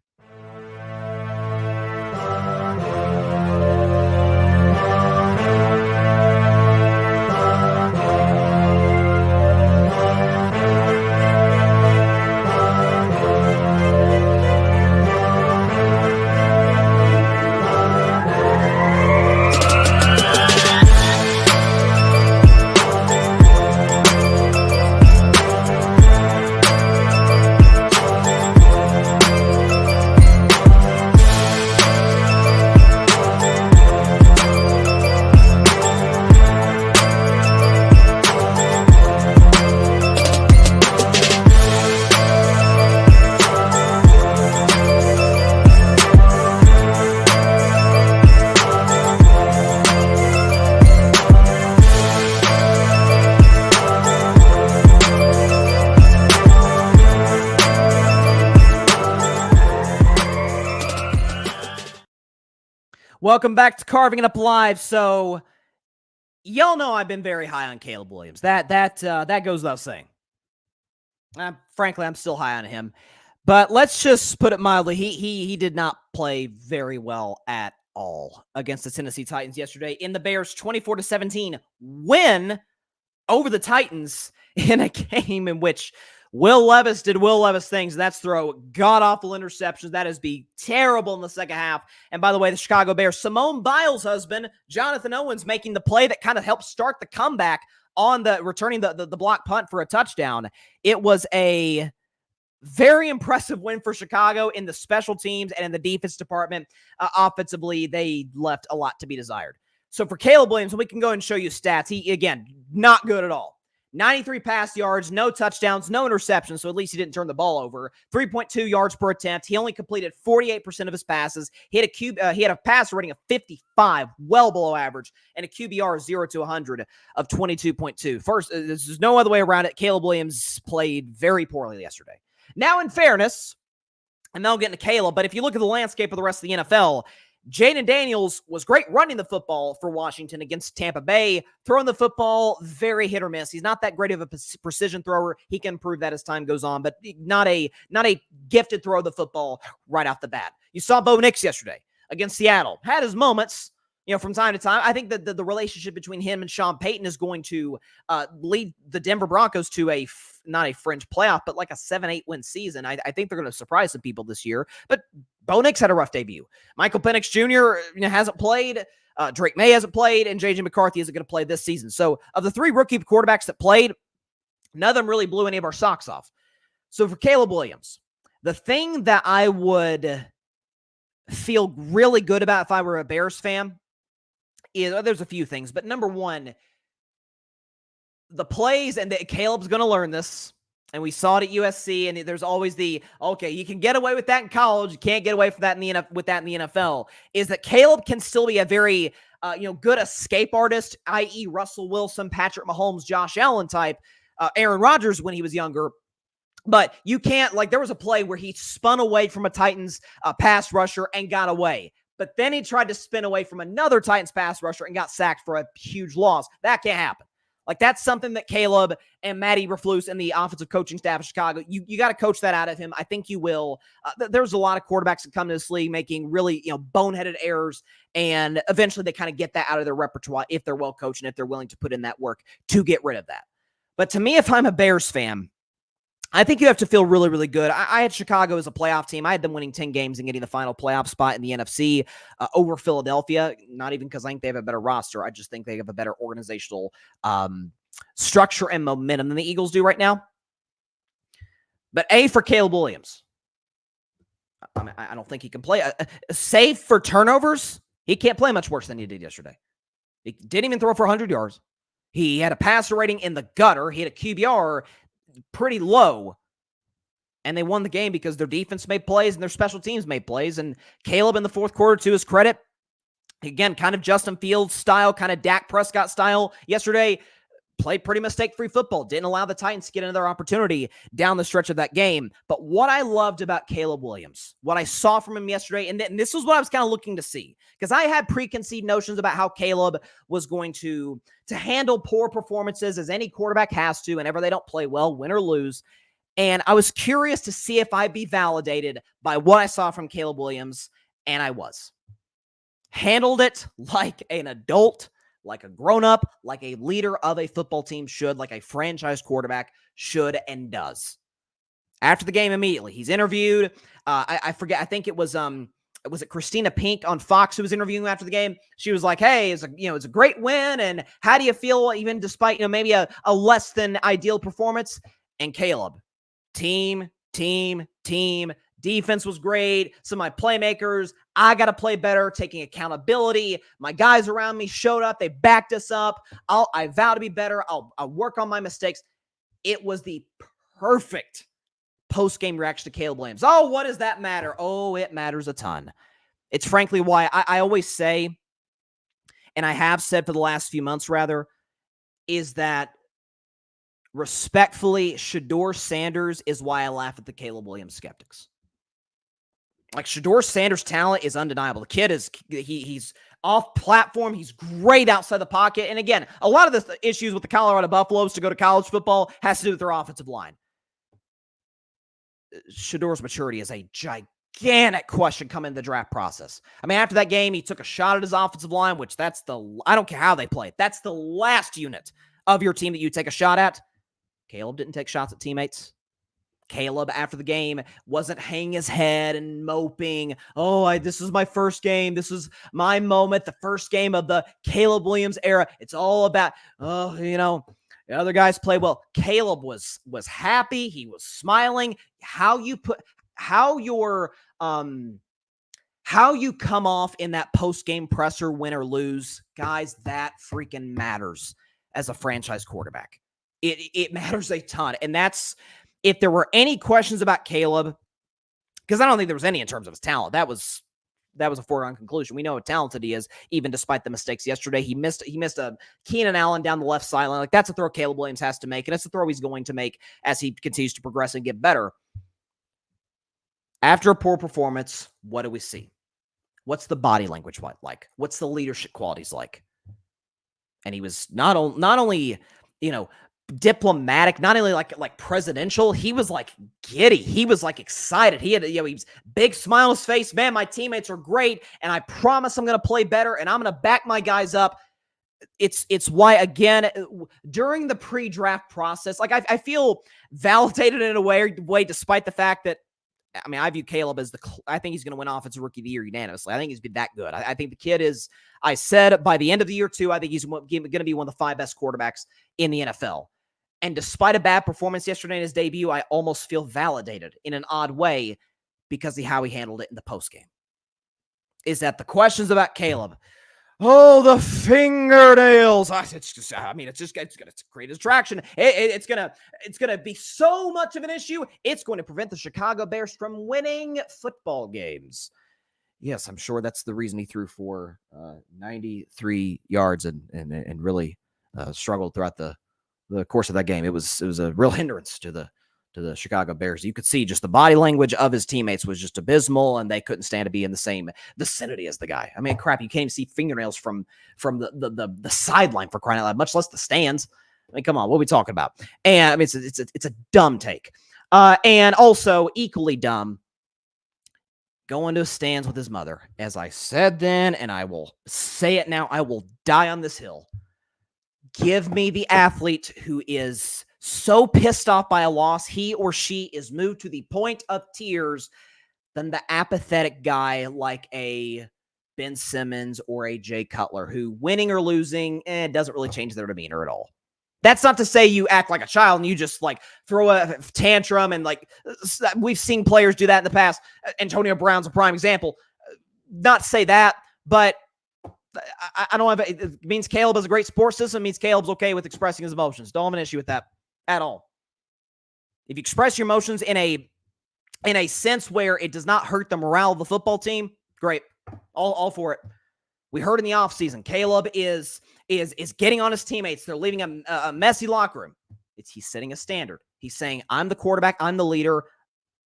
S1: Welcome back to Carving It Up Live. So, y'all know I've been very high on Caleb Williams. That goes without saying. Frankly, I'm still high on him. But let's just put it mildly. He did not play very well at all against the Tennessee Titans yesterday in the Bears' 24-17 win over the Titans in a game in which Will Levis did Will Levis things. That's throw god-awful interceptions. That is be terrible in the second half. And by the way, the Chicago Bears, Simone Biles' husband, Jonathan Owens, making the play that kind of helped start the comeback on the returning the block punt for a touchdown. It was a Very impressive win for Chicago in the special teams and in the defense department. Offensively, they left a lot to be desired. So for Caleb Williams, we can go and show you stats. He, again, not good at all. 93 pass yards, no touchdowns, no interceptions, so at least he didn't turn the ball over. 3.2 yards per attempt. He only completed 48% of his passes. He had a passer rating of 55, well below average, and a QBR of 0 to 100 of 22.2. First, there's no other way around it. Caleb Williams played very poorly yesterday. Now, in fairness, and then I'll get into Caleb, but if you look at the landscape of the rest of the NFL, Jaden Daniels was great running the football for Washington against Tampa Bay. Throwing the football, very hit or miss. He's not that great of a precision thrower. He can improve that as time goes on, but not a gifted throw of the football right off the bat. You saw Bo Nix yesterday against Seattle. Had his moments, from time to time. I think that the relationship between him and Sean Payton is going to lead the Denver Broncos to not a fringe playoff, but like a 7-8 win season. I think they're going to surprise some people this year. But Bo Nix had a rough debut. Michael Penix Jr. Hasn't played. Drake May hasn't played, and J.J. McCarthy isn't going to play this season. So of the 3 rookie quarterbacks that played, none of them really blew any of our socks off. So for Caleb Williams, the thing that I would feel really good about if I were a Bears fan is, there's a few things, but number one, the plays, and Caleb's going to learn this, and we saw it at USC, and there's always okay, you can get away with that in college, you can't get away from that in the NFL, is that Caleb can still be a very, good escape artist, i.e. Russell Wilson, Patrick Mahomes, Josh Allen type, Aaron Rodgers when he was younger. But you can't, there was a play where he spun away from a Titans pass rusher and got away. But then he tried to spin away from another Titans pass rusher and got sacked for a huge loss. That can't happen. That's something that Caleb and Matty Eberflus and the offensive coaching staff of Chicago, you got to coach that out of him. I think you will. There's a lot of quarterbacks that come to this league making really, boneheaded errors, and eventually they kind of get that out of their repertoire if they're well coached and if they're willing to put in that work to get rid of that. But to me, if I'm a Bears fan, I think you have to feel really, really good. I had Chicago as a playoff team. I had them winning 10 games and getting the final playoff spot in the NFC over Philadelphia, not even because I think they have a better roster. I just think they have a better organizational structure and momentum than the Eagles do right now. But for Caleb Williams, I don't think he can play. Save for turnovers, he can't play much worse than he did yesterday. He didn't even throw for 100 yards. He had a passer rating in the gutter. He had a QBR pretty low, and they won the game because their defense made plays and their special teams made plays. And Caleb in the fourth quarter, to his credit, again, kind of Justin Fields style, kind of Dak Prescott style yesterday, played pretty mistake-free football, didn't allow the Titans to get another opportunity down the stretch of that game. But what I loved about Caleb Williams, what I saw from him yesterday, and this was what I was kind of looking to see, because I had preconceived notions about how Caleb was going to handle poor performances, as any quarterback has to whenever they don't play well, win or lose. And I was curious to see if I'd be validated by what I saw from Caleb Williams, and I was. Handled it like an adult, like a grown-up, like a leader of a football team should, like a franchise quarterback should and does. After the game, immediately, he's interviewed. I forget, I think it was it Christina Pink on Fox who was interviewing him after the game? She was like, hey, it's a great win, and how do you feel even despite, maybe a less than ideal performance? And Caleb, team, defense was great. Some of my playmakers, I got to play better, taking accountability. My guys around me showed up. They backed us up. I vow to be better. I'll work on my mistakes. It was the perfect post-game reaction to Caleb Williams. Oh, what does that matter? Oh, it matters a ton. It's frankly why I always say, and I have said for the last few months rather, is that respectfully, Shedeur Sanders is why I laugh at the Caleb Williams skeptics. Shedeur Sanders' talent is undeniable. The kid he's off platform. He's great outside the pocket. And again, a lot of the issues with the Colorado Buffaloes to go to college football has to do with their offensive line. Shedeur's maturity is a gigantic question coming in the draft process. After that game, he took a shot at his offensive line, which I don't care how they play it. That's the last unit of your team that you take a shot at. Caleb didn't take shots at teammates. Caleb, after the game, wasn't hanging his head and moping. Oh, this is my first game. This is my moment. The first game of the Caleb Williams era. It's all about, The other guys play well. Caleb was happy. He was smiling. How you come off in that post-game presser, win or lose, guys, that freaking matters as a franchise quarterback. It matters a ton. And that's, if there were any questions about Caleb, because I don't think there was any in terms of his talent. That was a foregone conclusion. We know how talented he is, even despite the mistakes yesterday. He missed a Keenan Allen down the left sideline. Like, that's a throw Caleb Williams has to make, and it's a throw he's going to make as he continues to progress and get better. After a poor performance, what do we see? What's the body language like? What's the leadership qualities like? And he was not only, diplomatic, not only like presidential, he was like giddy. He was like excited. He had, he was big smile on his face. Man, my teammates are great, and I promise I'm going to play better, and I'm going to back my guys up. It's why, again, during the pre-draft process, like I feel validated in a way, despite the fact that, I mean, I view Caleb as I think he's going to win Offensive Rookie of the Year unanimously. I think he's been that good. I think the kid is, I said by the end of the year too, I think he's going to be one of the 5 best quarterbacks in the NFL. And despite a bad performance yesterday in his debut, I almost feel validated in an odd way because of how he handled it in the postgame. Is that the questions about Caleb? Oh, the fingernails. It's going to create a distraction. It's going to be so much of an issue. It's going to prevent the Chicago Bears from winning football games. Yes, I'm sure that's the reason he threw for 93 yards and really struggled throughout the course of that game. It was a real hindrance to the Chicago Bears. You could see just the body language of his teammates was just abysmal, and they couldn't stand to be in the same vicinity as the guy. I mean, crap, you can't even see fingernails from the sideline, for crying out loud, much less the stands. I mean, come on, what are we talking about? And I mean, it's a dumb take. And also equally dumb, going to stands with his mother. As I said then, and I will say it now, I will die on this hill. Give me the athlete who is so pissed off by a loss, he or she is moved to the point of tears, than the apathetic guy like a Ben Simmons or a Jay Cutler, who, winning or losing, doesn't really change their demeanor at all. That's not to say you act like a child and you just like throw a tantrum, and like we've seen players do that in the past. Antonio Brown's a prime example. Not to say that, but I don't have, it means Caleb has a great support system. It means Caleb's okay with expressing his emotions. Don't have an issue with that at all. If you express your emotions in a sense where it does not hurt the morale of the football team, great. All for it. We heard in the offseason, Caleb is getting on his teammates. They're leaving a messy locker room. He's setting a standard. He's saying, I'm the quarterback, I'm the leader,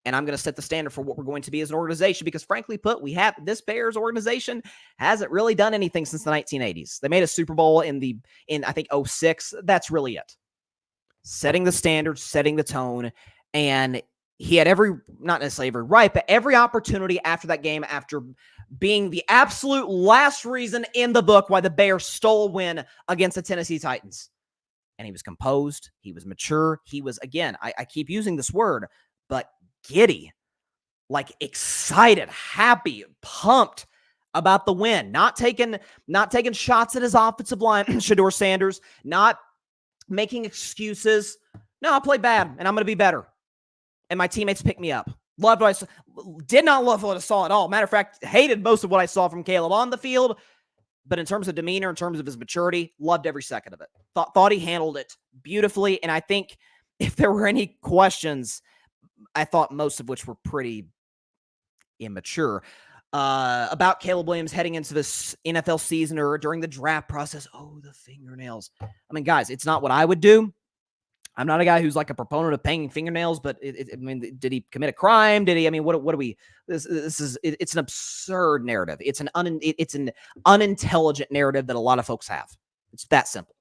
S1: and I'm going to set the standard for what we're going to be as an organization. Because frankly put, this Bears organization hasn't really done anything since the 1980s. They made a Super Bowl in I think 2006. That's really it. Setting the standard, setting the tone, and he had not necessarily every right, but every opportunity after that game, after being the absolute last reason in the book why the Bears stole a win against the Tennessee Titans. And he was composed. He was mature. He was, again, I keep using this word, but giddy, like excited, happy, pumped about the win. Not taking shots at his offensive line, Shedeur Sanders, not making excuses. No, I played bad, and I'm going to be better. And my teammates picked me up. Loved what I saw. Did not love what I saw at all. Matter of fact, hated most of what I saw from Caleb on the field. But in terms of demeanor, in terms of his maturity, loved every second of it. Thought he handled it beautifully. And I think if there were any questions, I thought most of which were pretty immature, about Caleb Williams heading into this NFL season or during the draft process. Oh, the fingernails. I mean, guys, it's not what I would do. I'm not a guy who's like a proponent of painting fingernails, but I mean, did he commit a crime? Did he? I mean, what do we? It's an absurd narrative. It's an unintelligent narrative that a lot of folks have. It's that simple.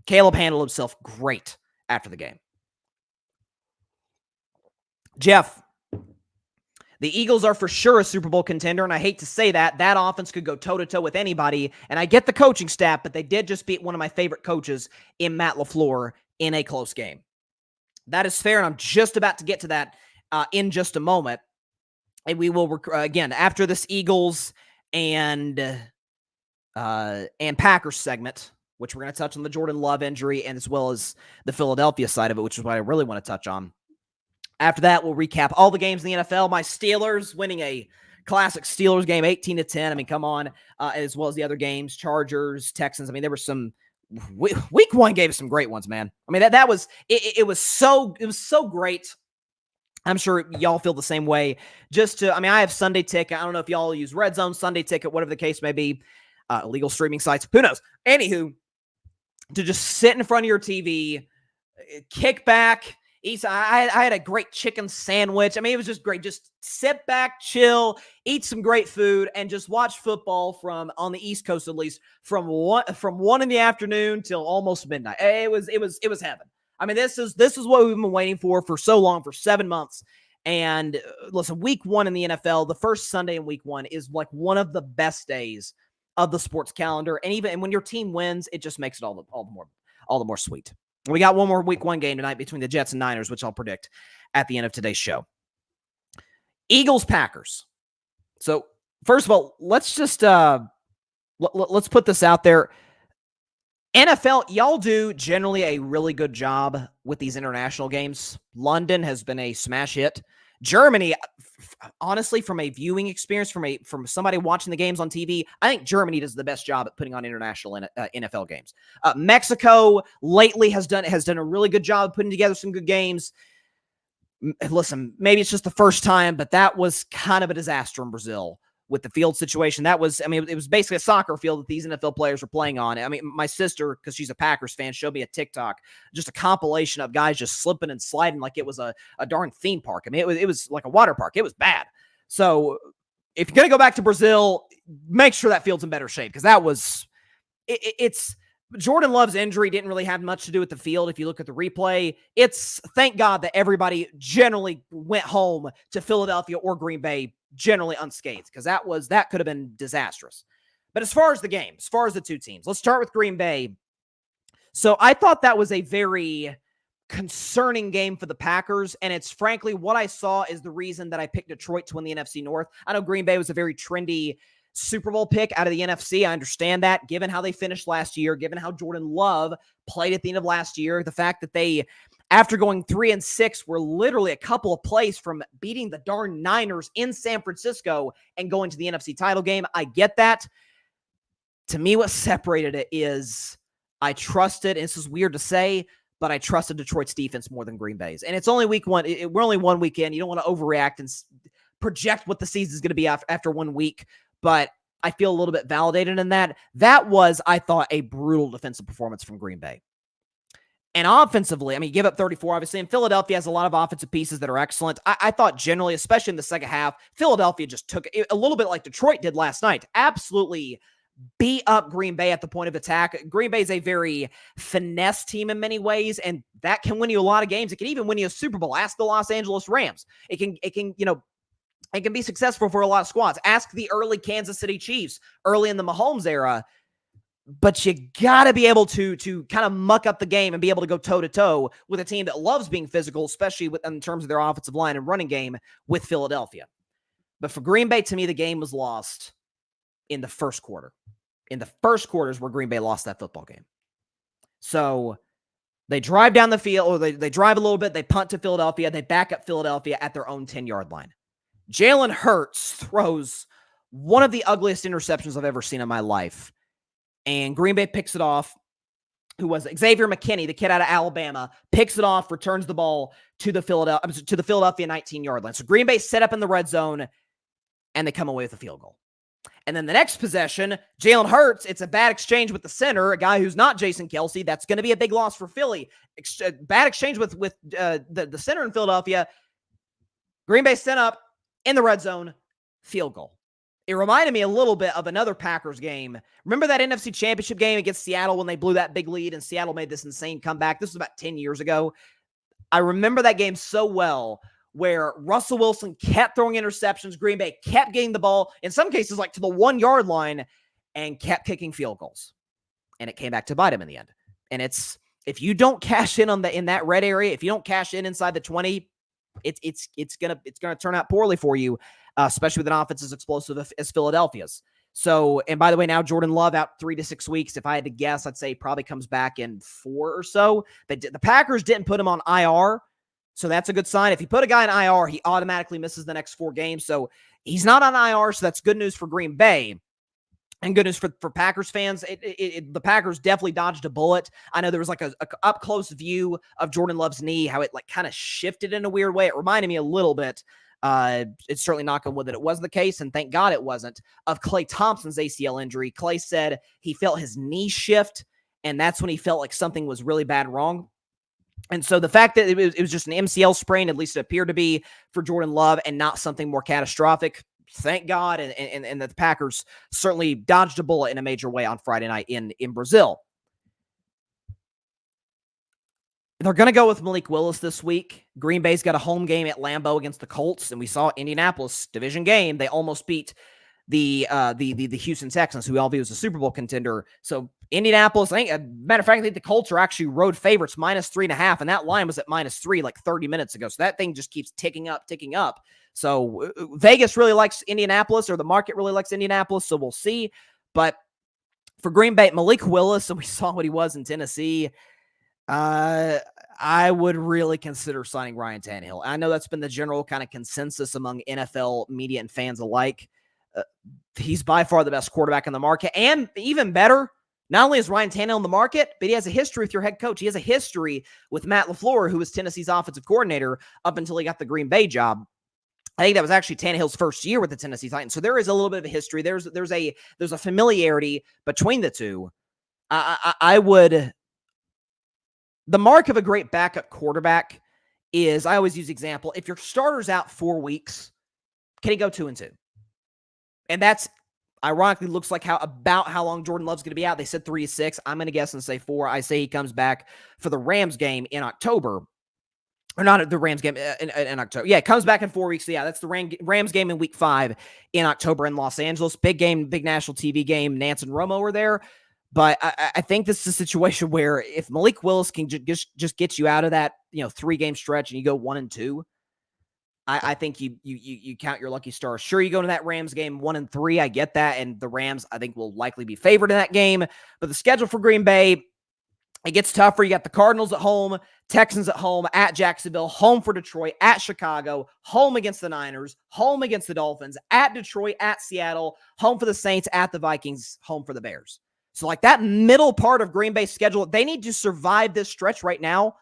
S1: Caleb handled himself great after the game. Jeff, the Eagles are for sure a Super Bowl contender, and I hate to say that. That offense could go toe-to-toe with anybody, and I get the coaching staff, but they did just beat one of my favorite coaches in Matt LaFleur in a close game. That is fair, and I'm just about to get to that in just a moment. And we will, again, after this Eagles and Packers segment, which we're going to touch on the Jordan Love injury and as well as the Philadelphia side of it, which is what I really want to touch on. After that, we'll recap all the games in the NFL. My Steelers winning a classic Steelers game, 18-10. I mean, come on, as well as the other games, Chargers, Texans. I mean, there were some week one gave us some great ones, man. I mean, that was it was so great. I'm sure y'all feel the same way. I have Sunday Ticket. I don't know if y'all use Red Zone, Sunday Ticket, whatever the case may be. Illegal streaming sites, who knows? Anywho, to just sit in front of your TV, kick back. I had a great chicken sandwich. I mean, it was just great. Just sit back, chill, eat some great food, and just watch football from, on the East Coast at least, from 1 in the afternoon till almost midnight. It was heaven. I mean, this is what we've been waiting for so long, for 7 months. And listen, week one in the NFL, the first Sunday in week one is like one of the best days of the sports calendar. And when your team wins, it just makes it all the more sweet. We got one more week one game tonight between the Jets and Niners, which I'll predict at the end of today's show. Eagles, Packers. So first of all, let's just let's put this out there. NFL, y'all do generally a really good job with these international games. London has been a smash hit. Germany, honestly, from a viewing experience, from somebody watching the games on TV, I think Germany does the best job at putting on international NFL games. Mexico lately has done a really good job of putting together some good games. Listen, maybe it's just the first time, but that was kind of a disaster in Brazil with the field situation. It was basically a soccer field that these NFL players were playing on. I mean, my sister, because she's a Packers fan, showed me a TikTok, just a compilation of guys just slipping and sliding like it was a darn theme park. I mean, it was like a water park. It was bad. So if you're going to go back to Brazil, make sure that field's in better shape, because it's Jordan Love's injury didn't really have much to do with the field. If you look at the replay, it's thank God that everybody generally went home to Philadelphia or Green Bay generally unscathed, because that could have been disastrous. But as far as the game, as far as the two teams, let's start with Green Bay. So I thought that was a very concerning game for the Packers, and it's frankly what I saw is the reason that I picked Detroit to win the NFC North. I know Green Bay was a very trendy Super Bowl pick out of the NFC. I understand that, given how they finished last year, given how Jordan Love played at the end of last year, the fact that they, after going 3-6, were literally a couple of plays from beating the darn Niners in San Francisco and going to the NFC title game. I get that. To me, what separated it is I trusted, and this is weird to say, but I trusted Detroit's defense more than Green Bay's. And it's only week one. We're only 1 weekend. You don't want to overreact and project what the season is going to be after 1 week. But I feel a little bit validated in that. That was, I thought, a brutal defensive performance from Green Bay. And offensively, I mean, give up 34, obviously, and Philadelphia has a lot of offensive pieces that are excellent. I thought generally, especially in the second half, Philadelphia just took it a little bit like Detroit did last night. Absolutely beat up Green Bay at the point of attack. Green Bay is a very finesse team in many ways, and that can win you a lot of games. It can even win you a Super Bowl. Ask the Los Angeles Rams. It can be successful for a lot of squads. Ask the early Kansas City Chiefs, early in the Mahomes era. But you got to be able to kind of muck up the game and be able to go toe-to-toe with a team that loves being physical, especially in terms of their offensive line and running game with Philadelphia. But for Green Bay, to me, the game was lost in the first quarter. In the first quarter is where Green Bay lost that football game. So they drive down the field, or they drive a little bit, they punt to Philadelphia, they back up Philadelphia at their own 10-yard line. Jalen Hurts throws one of the ugliest interceptions I've ever seen in my life. And Green Bay picks it off. Who was it? Xavier McKinney, the kid out of Alabama, picks it off, returns the ball to the Philadelphia 19-yard line. So Green Bay set up in the red zone, and they come away with a field goal. And then the next possession, Jalen Hurts, it's a bad exchange with the center, a guy who's not Jason Kelce. That's going to be a big loss for Philly. Bad exchange with the center in Philadelphia. Green Bay set up in the red zone, field goal. It reminded me a little bit of another Packers game. Remember that NFC Championship game against Seattle when they blew that big lead and Seattle made this insane comeback? This was about 10 years ago. I remember that game so well, where Russell Wilson kept throwing interceptions. Green Bay kept getting the ball, in some cases like to the 1-yard line, and kept kicking field goals. And it came back to bite him in the end. And if you don't cash in in that red area, if you don't cash in inside the 20, it's gonna turn out poorly for you, especially with an offense as explosive as Philadelphia's. So, and by the way, now Jordan Love out 3 to 6 weeks. If I had to guess, I'd say probably comes back in 4 or so. The Packers didn't put him on IR, so that's a good sign. If you put a guy in IR, he automatically misses the next 4 games. So he's not on IR, so that's good news for Green Bay. And good news for Packers fans. The Packers definitely dodged a bullet. I know there was like a up-close view of Jordan Love's knee, how it like kind of shifted in a weird way. It reminded me a little bit. It's certainly knock on wood that it was the case, and thank God it wasn't, of Klay Thompson's ACL injury. Klay said he felt his knee shift, and that's when he felt like something was really bad wrong. And so the fact that it was just an MCL sprain, at least it appeared to be for Jordan Love, and not something more catastrophic, thank God, and the Packers certainly dodged a bullet in a major way on Friday night in Brazil. They're going to go with Malik Willis this week. Green Bay's got a home game at Lambeau against the Colts, and we saw Indianapolis division game. They almost beat the Houston Texans, who we all view as a Super Bowl contender. So Indianapolis, I think, matter of fact, I think the Colts are actually road favorites, -3.5, and that line was at -3 like 30 minutes ago. So that thing just keeps ticking up. So Vegas really likes Indianapolis, or the market really likes Indianapolis, so we'll see. But for Green Bay, Malik Willis, and we saw what he was in Tennessee, I would really consider signing Ryan Tannehill. I know that's been the general kind of consensus among NFL media and fans alike. He's by far the best quarterback in the market, and even better, not only is Ryan Tannehill in the market, but he has a history with your head coach. He has a history with Matt LaFleur, who was Tennessee's offensive coordinator up until he got the Green Bay job. I think that was actually Tannehill's first year with the Tennessee Titans. So there is a little bit of a history. There's a familiarity between the two. I would. The mark of a great backup quarterback is, I always use the example, if your starter's out 4 weeks, can he go 2-2? And that's ironically looks like about how long Jordan Love's going to be out. They said 3 to 6. I'm going to guess and say 4. I say he comes back for the Rams game in October. Or not the Rams game in October. Yeah, it comes back in 4 weeks. So yeah, that's the Rams game in week 5 in October in Los Angeles. Big game, big national TV game. Nance and Romo were there. But I think this is a situation where if Malik Willis can just get you out of that 3-game stretch and you go 1-2, I think you count your lucky stars. Sure, you go into that Rams game 1-3. I get that, and the Rams I think will likely be favored in that game. But the schedule for Green Bay, it gets tougher. You got the Cardinals at home, Texans at home, at Jacksonville, home for Detroit, at Chicago, home against the Niners, home against the Dolphins, at Detroit, at Seattle, home for the Saints, at the Vikings, home for the Bears. So like that middle part of Green Bay's schedule, they need to survive this stretch right now.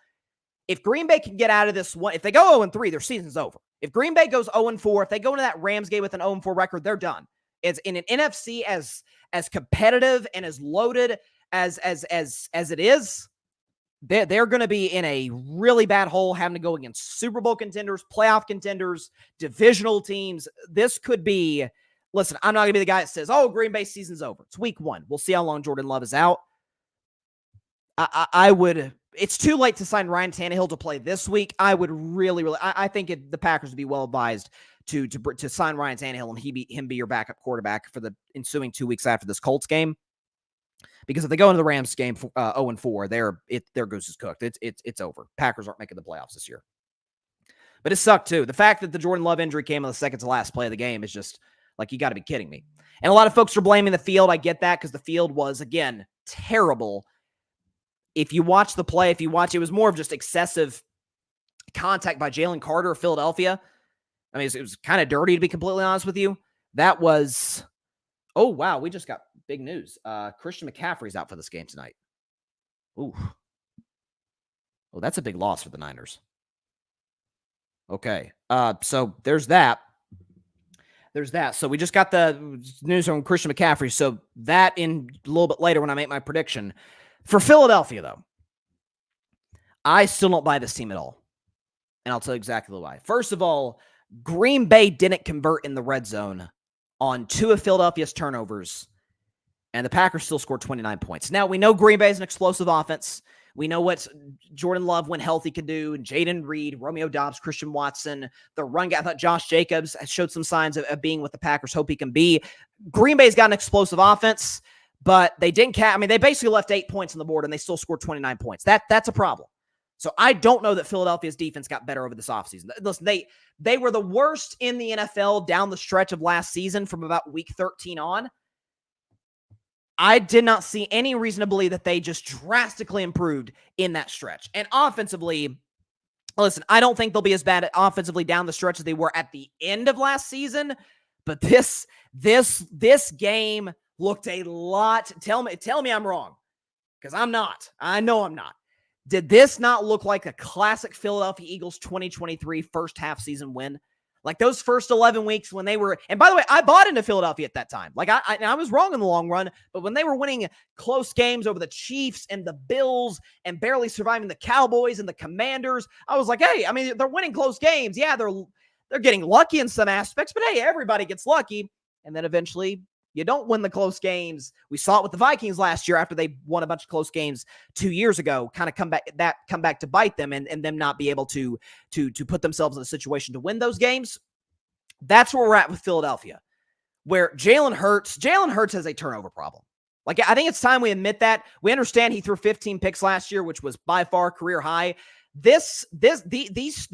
S1: If Green Bay can get out of this one, if they go 0-3, their season's over. If Green Bay goes 0-4, if they go into that Rams game with an 0-4 record, they're done. It's in an NFC as competitive and as loaded as it is, they're going to be in a really bad hole, having to go against Super Bowl contenders, playoff contenders, divisional teams. This could be, listen, I'm not going to be the guy that says, oh, Green Bay season's over. It's week 1. We'll see how long Jordan Love is out. I would, it's too late to sign Ryan Tannehill to play this week. I would really, I think the Packers would be well advised to sign Ryan Tannehill and him be your backup quarterback for the ensuing 2 weeks after this Colts game. Because if they go into the Rams game 0-4, their goose is cooked. It's over. Packers aren't making the playoffs this year. But it sucked too. The fact that the Jordan Love injury came on the second to last play of the game is just like, you got to be kidding me. And a lot of folks are blaming the field. I get that, because the field was, again, terrible. If you watch the play, it was more of just excessive contact by Jalen Carter of Philadelphia. I mean, it was kind of dirty, to be completely honest with you. That was, oh, wow, we just got big news. Christian McCaffrey's out for this game tonight. Ooh. Oh, that's a big loss for the Niners. Okay. So there's that. So we just got the news on Christian McCaffrey. So that in a little bit later when I make my prediction. For Philadelphia, though, I still don't buy this team at all. And I'll tell you exactly why. First of all, Green Bay didn't convert in the red zone on 2 of Philadelphia's turnovers, and the Packers still scored 29 points. Now, we know Green Bay is an explosive offense. We know what Jordan Love, when healthy, can do, and Jaden Reed, Romeo Doubs, Christian Watson, the run guy. I thought Josh Jacobs showed some signs of being what the Packers hope he can be. Green Bay's got an explosive offense, but they didn't they basically left 8 points on the board, and they still scored 29 points. That's a problem. So I don't know that Philadelphia's defense got better over this offseason. Listen, they were the worst in the NFL down the stretch of last season from about week 13 on. I did not see any reason to believe that they just drastically improved in that stretch. And offensively, listen, I don't think they'll be as bad offensively down the stretch as they were at the end of last season, but this game looked a lot. Tell me I'm wrong, because I'm not. I know I'm not. Did this not look like a classic Philadelphia Eagles 2023 first half season win? Like those first 11 weeks when they were, and by the way, I bought into Philadelphia at that time. Like I was wrong in the long run, but when they were winning close games over the Chiefs and the Bills and barely surviving the Cowboys and the Commanders, I was like, hey, I mean, they're winning close games. Yeah, they're getting lucky in some aspects, but hey, everybody gets lucky. And then eventually you don't win the close games. We saw it with the Vikings last year after they won a bunch of close games 2 years ago, kind of come back to bite them and them not be able to put themselves in a situation to win those games. That's where we're at with Philadelphia, where Jalen Hurts has a turnover problem. Like, I think it's time we admit that. We understand he threw 15 picks last year, which was by far career high. This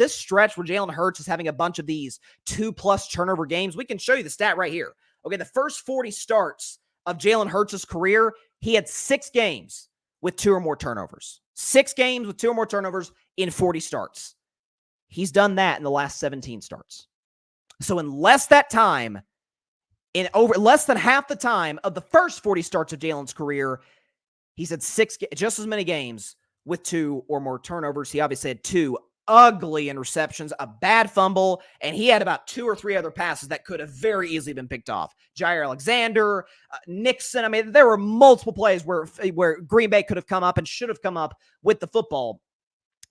S1: stretch where Jalen Hurts is having a bunch of these 2+ turnover games, we can show you the stat right here. Okay, the first 40 starts of Jalen Hurts' career, he had 6 games with 2 or more turnovers. 6 games with 2 or more turnovers in 40 starts. He's done that in the last 17 starts. So in less than half the time of the first 40 starts of Jalen's career, he's had just as many games with 2 or more turnovers. He obviously had 2 ugly interceptions, a bad fumble, and he had about 2 or 3 other passes that could have very easily been picked off. Jair Alexander, Nixon. I mean, there were multiple plays where Green Bay could have come up and should have come up with the football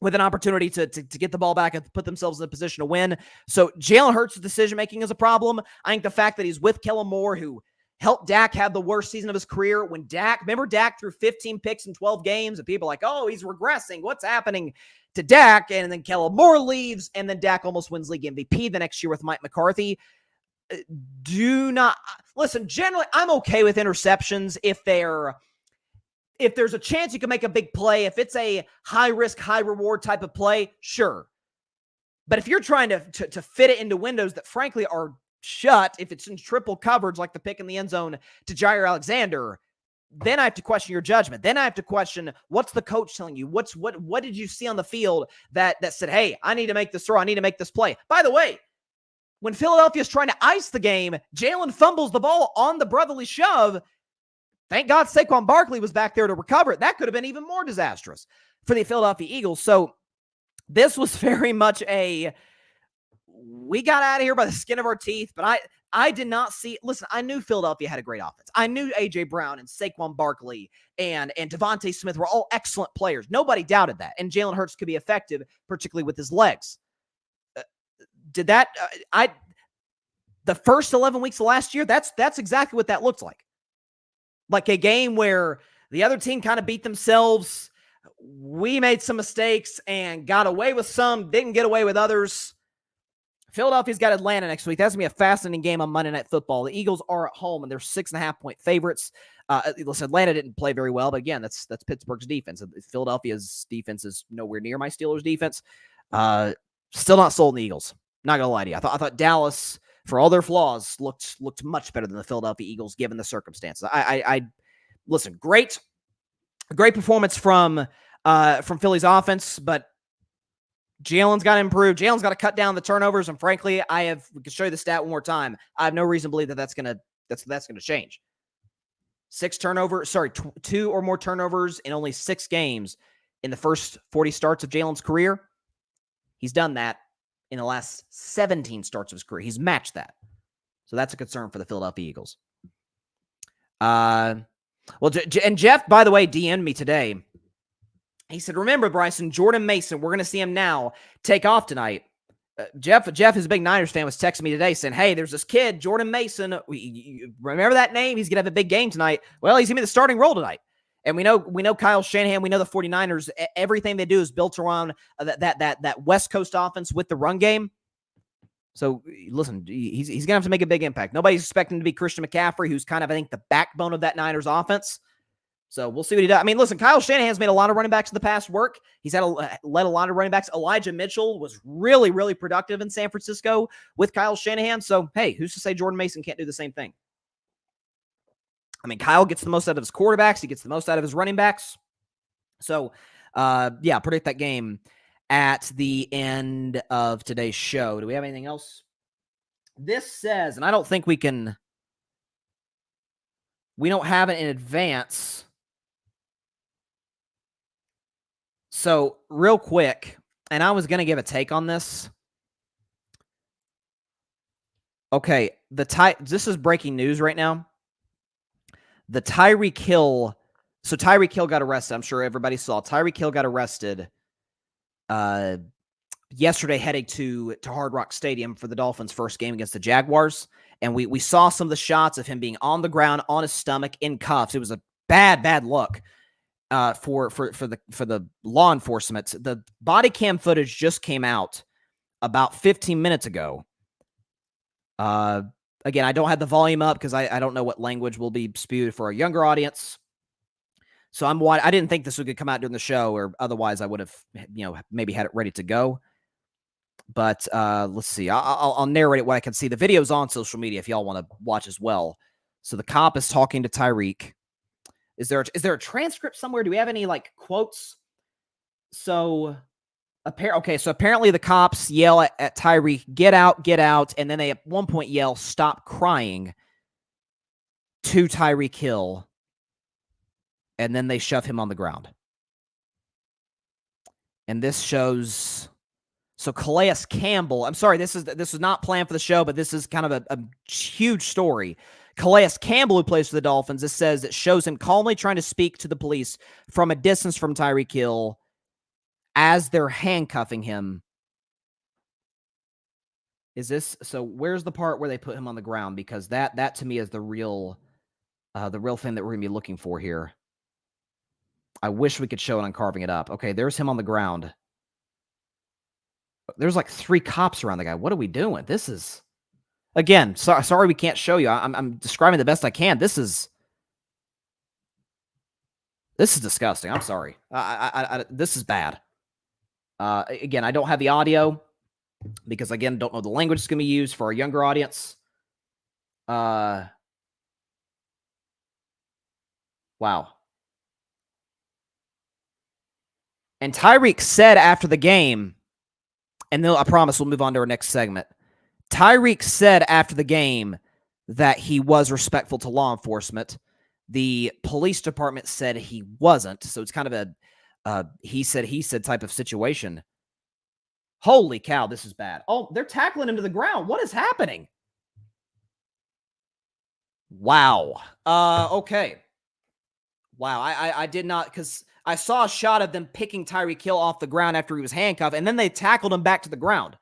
S1: with an opportunity to get the ball back and put themselves in a position to win. So Jalen Hurts' decision-making is a problem. I think the fact that he's with Kellen Moore, who helped Dak have the worst season of his career. When remember Dak threw 15 picks in 12 games, and people are like, oh, he's regressing. What's happening to Dak? And then Kellen Moore leaves, and then Dak almost wins league MVP the next year with Mike McCarthy. Listen, generally, I'm okay with interceptions if there's a chance you can make a big play. If it's a high-risk, high-reward type of play, sure. But if you're trying to fit it into windows that, frankly, are shut, if it's in triple coverage like the pick in the end zone to Jair Alexander, then I have to question your judgment. Then I have to question, what's the coach telling you? What did you see on the field that said, hey, I need to make this throw, I need to make this play? By the way, when Philadelphia is trying to ice the game, Jalen fumbles the ball on the brotherly shove. Thank God Saquon Barkley was back there to recover it. That could have been even more disastrous for the Philadelphia Eagles. So this was very much we got out of here by the skin of our teeth, but I did not see. Listen, I knew Philadelphia had a great offense. I knew A.J. Brown and Saquon Barkley and Devontae Smith were all excellent players. Nobody doubted that. And Jalen Hurts could be effective, particularly with his legs. The first 11 weeks of last year, that's exactly what that looked like. Like a game where the other team kind of beat themselves. We made some mistakes and got away with some, didn't get away with others. Philadelphia's got Atlanta next week. That's going to be a fascinating game on Monday Night Football. The Eagles are at home, and they're 6.5-point favorites. Listen, Atlanta didn't play very well, but again, that's Pittsburgh's defense. Philadelphia's defense is nowhere near my Steelers' defense. Still not sold on the Eagles. Not going to lie to you. I thought Dallas, for all their flaws, looked much better than the Philadelphia Eagles given the circumstances. Listen, great performance from Philly's offense, but Jalen's got to improve. Jalen's got to cut down the turnovers, and frankly, we can show you the stat one more time. I have no reason to believe that's going to change. 2 or more turnovers in only 6 games in the first 40 starts of Jalen's career. He's done that in the last 17 starts of his career. He's matched that. So that's a concern for the Philadelphia Eagles. And Jeff, by the way, DM'd me today. He said, remember, Bryson, Jordan Mason, we're going to see him now take off tonight. Jeff, who's a big Niners fan, was texting me today saying, hey, there's this kid, Jordan Mason. Remember that name? He's going to have a big game tonight. Well, he's going to be the starting role tonight. And we know Kyle Shanahan. We know the 49ers. Everything they do is built around that West Coast offense with the run game. So, listen, he's going to have to make a big impact. Nobody's expecting to be Christian McCaffrey, who's kind of, I think, the backbone of that Niners offense. So we'll see what he does. I mean, listen, Kyle Shanahan's made a lot of running backs in the past work. He's led a lot of running backs. Elijah Mitchell was really, really productive in San Francisco with Kyle Shanahan. So, hey, who's to say Jordan Mason can't do the same thing? I mean, Kyle gets the most out of his quarterbacks. He gets the most out of his running backs. So, yeah, predict that game at the end of today's show. Do we have anything else? This says, and I don't think we don't have it in advance. So, real quick, and I was going to give a take on this. Okay, this is breaking news right now. The Tyreek Hill, so Tyreek Hill got arrested. I'm sure everybody saw. Tyreek Hill got arrested yesterday heading to Hard Rock Stadium for the Dolphins' first game against the Jaguars. And we saw some of the shots of him being on the ground, on his stomach, in cuffs. It was a bad look for the law enforcement. The body cam footage just came out about 15 minutes ago. Again, I don't have the volume up because I don't know what language will be spewed for a younger audience. So I didn't think this would come out during the show, or otherwise I would have, maybe had it ready to go. But let's see. I'll narrate what I can see. The video's on social media if y'all want to watch as well. So the cop is talking to Tyreek. Is there a transcript somewhere? Do we have any quotes? So apparently the cops yell at Tyreek, get out, and then they at one point yell, stop crying, to Tyreek Hill, and then they shove him on the ground. And this shows, so Calais Campbell, I'm sorry, this is not planned for the show, but this is kind of a huge story. Calais Campbell, who plays for the Dolphins, it says it shows him calmly trying to speak to the police from a distance from Tyreek Hill as they're handcuffing him. So where's the part where they put him on the ground? Because that to me is the real thing that we're going to be looking for here. I wish we could show it on Carving It Up. Okay, there's him on the ground. There's 3 cops around the guy. What are we doing? This is, again, sorry we can't show you. I'm describing the best I can. This is disgusting. I'm sorry. This is bad. Again, I don't have the audio because, again, don't know the language that's going to be used for a younger audience. Wow. And Tyreek said after the game, and I promise we'll move on to our next segment. Tyreek said after the game that he was respectful to law enforcement. The police department said he wasn't. So it's kind of a he said type of situation. Holy cow, this is bad. Oh, they're tackling him to the ground. What is happening? Wow. Okay. Wow, I did not, because I saw a shot of them picking Tyreek Hill off the ground after he was handcuffed, and then they tackled him back to the ground.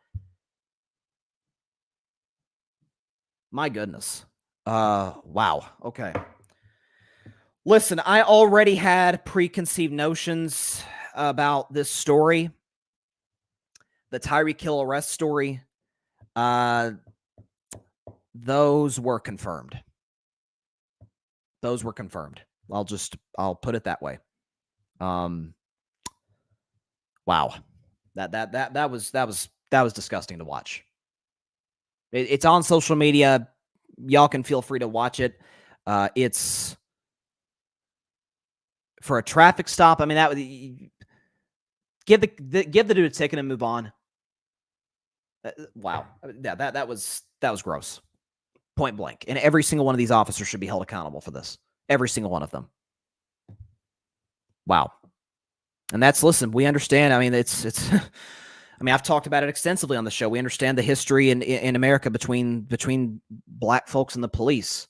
S1: My goodness. Wow. Okay. Listen, I already had preconceived notions about this story. The Tyreek Hill arrest story. Those were confirmed. I'll put it that way. Wow. That was disgusting to watch. It's on social media. Y'all can feel free to watch it. It's for a traffic stop. I mean, that would give the dude a ticket and move on. Wow. Yeah, that was gross. Point blank. And every single one of these officers should be held accountable for this. Every single one of them. Wow. And listen, we understand. I mean, it's I mean, I've talked about it extensively on the show. We understand the history in America between black folks and the police.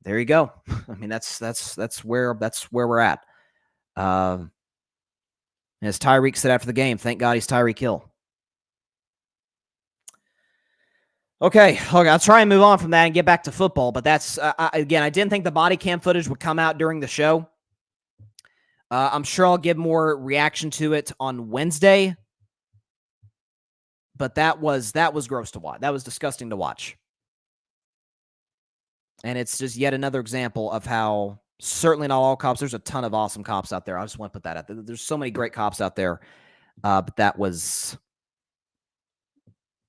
S1: There you go. I mean, that's where we're at. As Tyreek said after the game, thank God he's Tyreek Hill. Okay, I'll try and move on from that and get back to football. But that's, again, I didn't think the body cam footage would come out during the show. I'm sure I'll give more reaction to it on Wednesday. But that was gross to watch. That was disgusting to watch. And it's just yet another example of how certainly not all cops. There's a ton of awesome cops out there. I just want to put that out there. There's so many great cops out there. But that was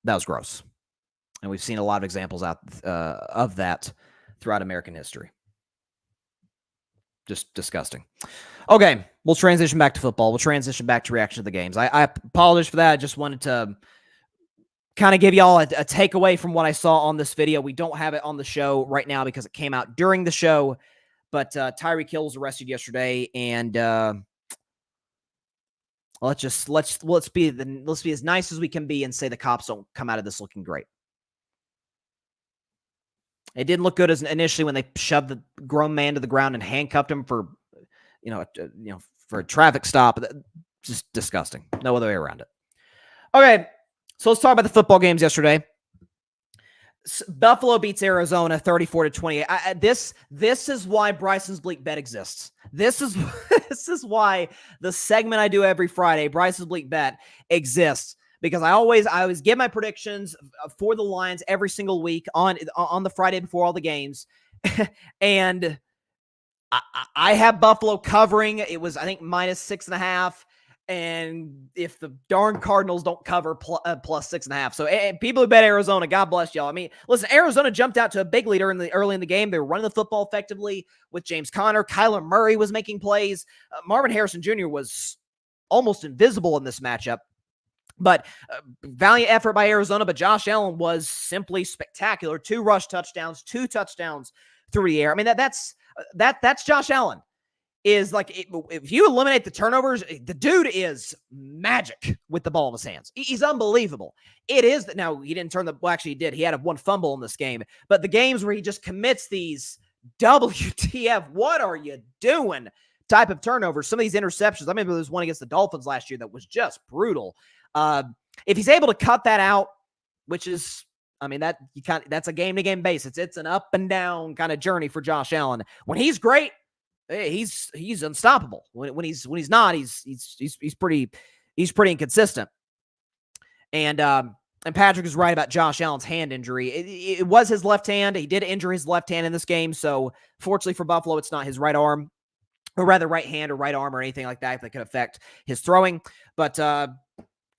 S1: gross. And we've seen a lot of examples of that throughout American history. Just disgusting. Okay, we'll transition back to football. We'll transition back to reaction to the games. I apologize for that. I just wanted to kind of give y'all a takeaway from what I saw on this video. We don't have it on the show right now because it came out during the show, but Tyreek Hill was arrested yesterday, and let's be as nice as we can be and say the cops don't come out of this looking great. It didn't look good as initially when they shoved the grown man to the ground and handcuffed him for, for a traffic stop. Just disgusting. No other way around it. Okay, so let's talk about the football games yesterday. Buffalo beats Arizona 34-28. This is why Bryson's Bleak Bet exists. This is why the segment I do every Friday, Bryson's Bleak Bet, exists. Because I always give my predictions for the Lions every single week on the Friday before all the games. And I have Buffalo covering. It was, I think, -6.5. And if the darn Cardinals don't cover, +6.5. So people who bet Arizona, God bless y'all. I mean, listen, Arizona jumped out to a big leader early in the game. They were running the football effectively with James Conner. Kyler Murray was making plays. Marvin Harrison Jr. was almost invisible in this matchup. But valiant effort by Arizona, but Josh Allen was simply spectacular. 2 rush touchdowns, 2 touchdowns through the air. I mean, that's Josh Allen. Is like, if you eliminate the turnovers, the dude is magic with the ball in his hands. He's unbelievable. It is that now he didn't actually he did. He had 1 fumble in this game, but the games where he just commits these WTF, what are you doing type of turnovers, some of these interceptions. I remember there was one against the Dolphins last year that was just brutal. If he's able to cut that out, which is, I mean, that's a game-to-game basis. It's an up and down kind of journey for Josh Allen. When he's great, he's unstoppable. When he's not, he's pretty inconsistent. And Patrick is right about Josh Allen's hand injury. It was his left hand. He did injure his left hand in this game. So fortunately for Buffalo, it's not his right arm, or rather right hand or right arm or anything like that could affect his throwing. But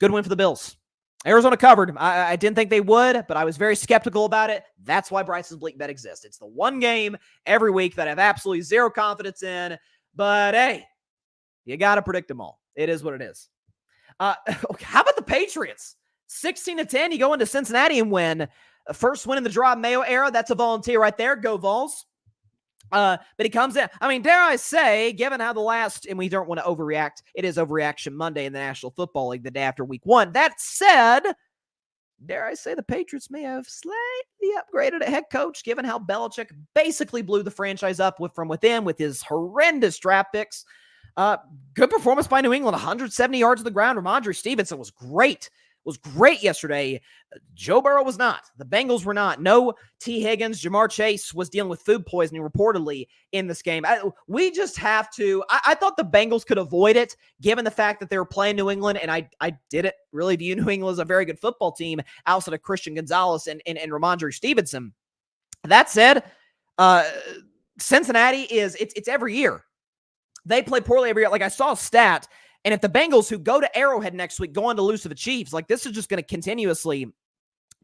S1: good win for the Bills. Arizona covered. I didn't think they would, but I was very skeptical about it. That's why Bryson's Bleak Bet exists. It's the one game every week that I have absolutely zero confidence in. But hey, you got to predict them all. It is what it is. How about the Patriots? 16-10. You go into Cincinnati and win. First win in the Draw Mayo era. That's a volunteer right there. Go Vols. But he comes in. I mean, dare I say, given how the last, and we don't want to overreact, it is Overreaction Monday in the National Football League the day after week 1. That said, dare I say the Patriots may have slightly upgraded a head coach, given how Belichick basically blew the franchise up from within with his horrendous draft picks. Good performance by New England, 170 yards on the ground. Ramondre Stevenson was great. Yesterday. Joe Burrow was not. The Bengals were not. No T. Higgins. Jamar Chase was dealing with food poisoning reportedly in this game. We just have to. I thought the Bengals could avoid it given the fact that they were playing New England, and I didn't really view New England as a very good football team outside of Christian Gonzalez and Ramondre Stevenson. That said, Cincinnati it's every year. They play poorly every year. Like I saw a stat. And if the Bengals, who go to Arrowhead next week, go on to lose to the Chiefs, like this is just going to continuously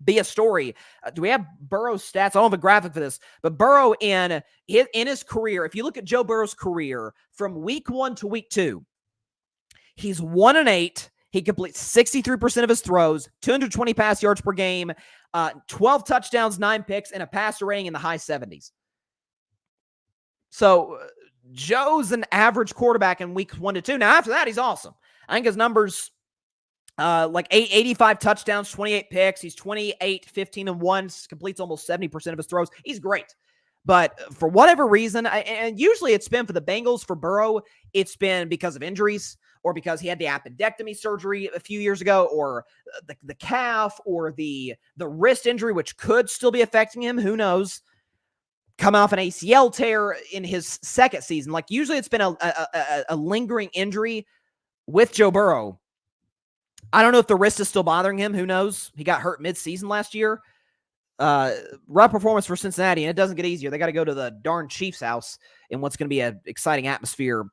S1: be a story. Do we have Burrow's stats? I don't have a graphic for this, but Burrow in his career, if you look at Joe Burrow's career from week 1 to week 2, he's 1-8. He completes 63% of his throws, 220 pass yards per game, 12 touchdowns, 9 picks, and a passer rating in the high 70s. So Joe's an average quarterback in weeks 1 to 2. Now, after that, he's awesome. I think his numbers, 85 touchdowns, 28 picks. He's 28, 15, and 1, completes almost 70% of his throws. He's great. But for whatever reason, and usually it's been for the Bengals, for Burrow, it's been because of injuries or because he had the appendectomy surgery a few years ago, or the calf or the wrist injury, which could still be affecting him. Who knows? Come off an ACL tear in his second season. Like usually it's been a lingering injury with Joe Burrow. I don't know if the wrist is still bothering him. Who knows? He got hurt mid-season last year. Rough performance for Cincinnati, and it doesn't get easier. They got to go to the darn Chiefs' house in what's going to be an exciting atmosphere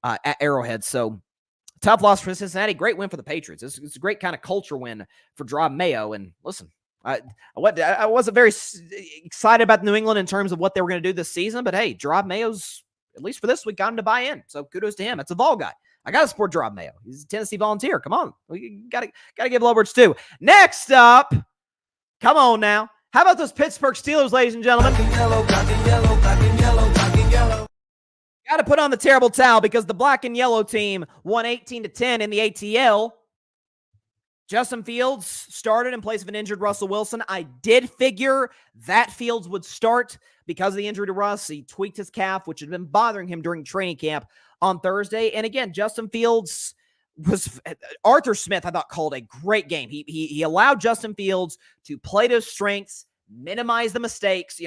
S1: at Arrowhead. So tough loss for Cincinnati. Great win for the Patriots. It's a great kind of culture win for Draw Mayo. And listen, I wasn't very excited about New England in terms of what they were going to do this season, but hey, Gerard Mayo's at least for this week, got him to buy in. So kudos to him. It's a Vol guy. I got to support Gerard Mayo. He's a Tennessee Volunteer. Come on. We got to give love words too. Next up, come on now. How about those Pittsburgh Steelers, ladies and gentlemen? Black and yellow, black and yellow, black and yellow, black and yellow. Got to put on the terrible towel because the black and yellow team won 18-10 in the ATL. Justin Fields started in place of an injured Russell Wilson. I did figure that Fields would start because of the injury to Russ. He tweaked his calf, which had been bothering him during training camp on Thursday. And again, Justin Fields Arthur Smith, I thought, called a great game. He allowed Justin Fields to play to his strengths, minimize the mistakes.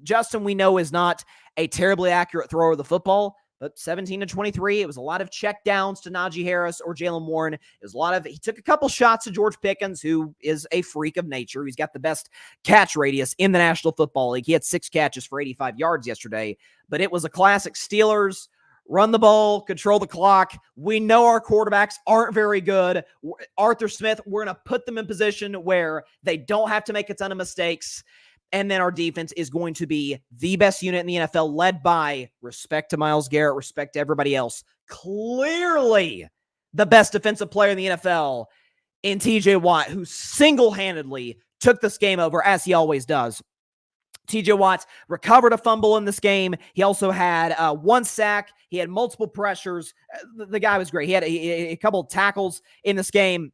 S1: Justin, we know, is not a terribly accurate thrower of the football, but 17-23, it was a lot of check downs to Najee Harris or Jalen Warren. It was he took a couple shots to George Pickens, who is a freak of nature. He's got the best catch radius in the National Football League. He had 6 catches for 85 yards yesterday, but it was a classic Steelers. Run the ball, control the clock. We know our quarterbacks aren't very good. Arthur Smith, we're going to put them in position where they don't have to make a ton of mistakes. And then our defense is going to be the best unit in the NFL, led by, respect to Myles Garrett, respect to everybody else, clearly the best defensive player in the NFL in TJ Watt, who single-handedly took this game over, as he always does. TJ Watt recovered a fumble in this game. He also had 1 sack. He had multiple pressures. The guy was great. He had a couple of tackles in this game.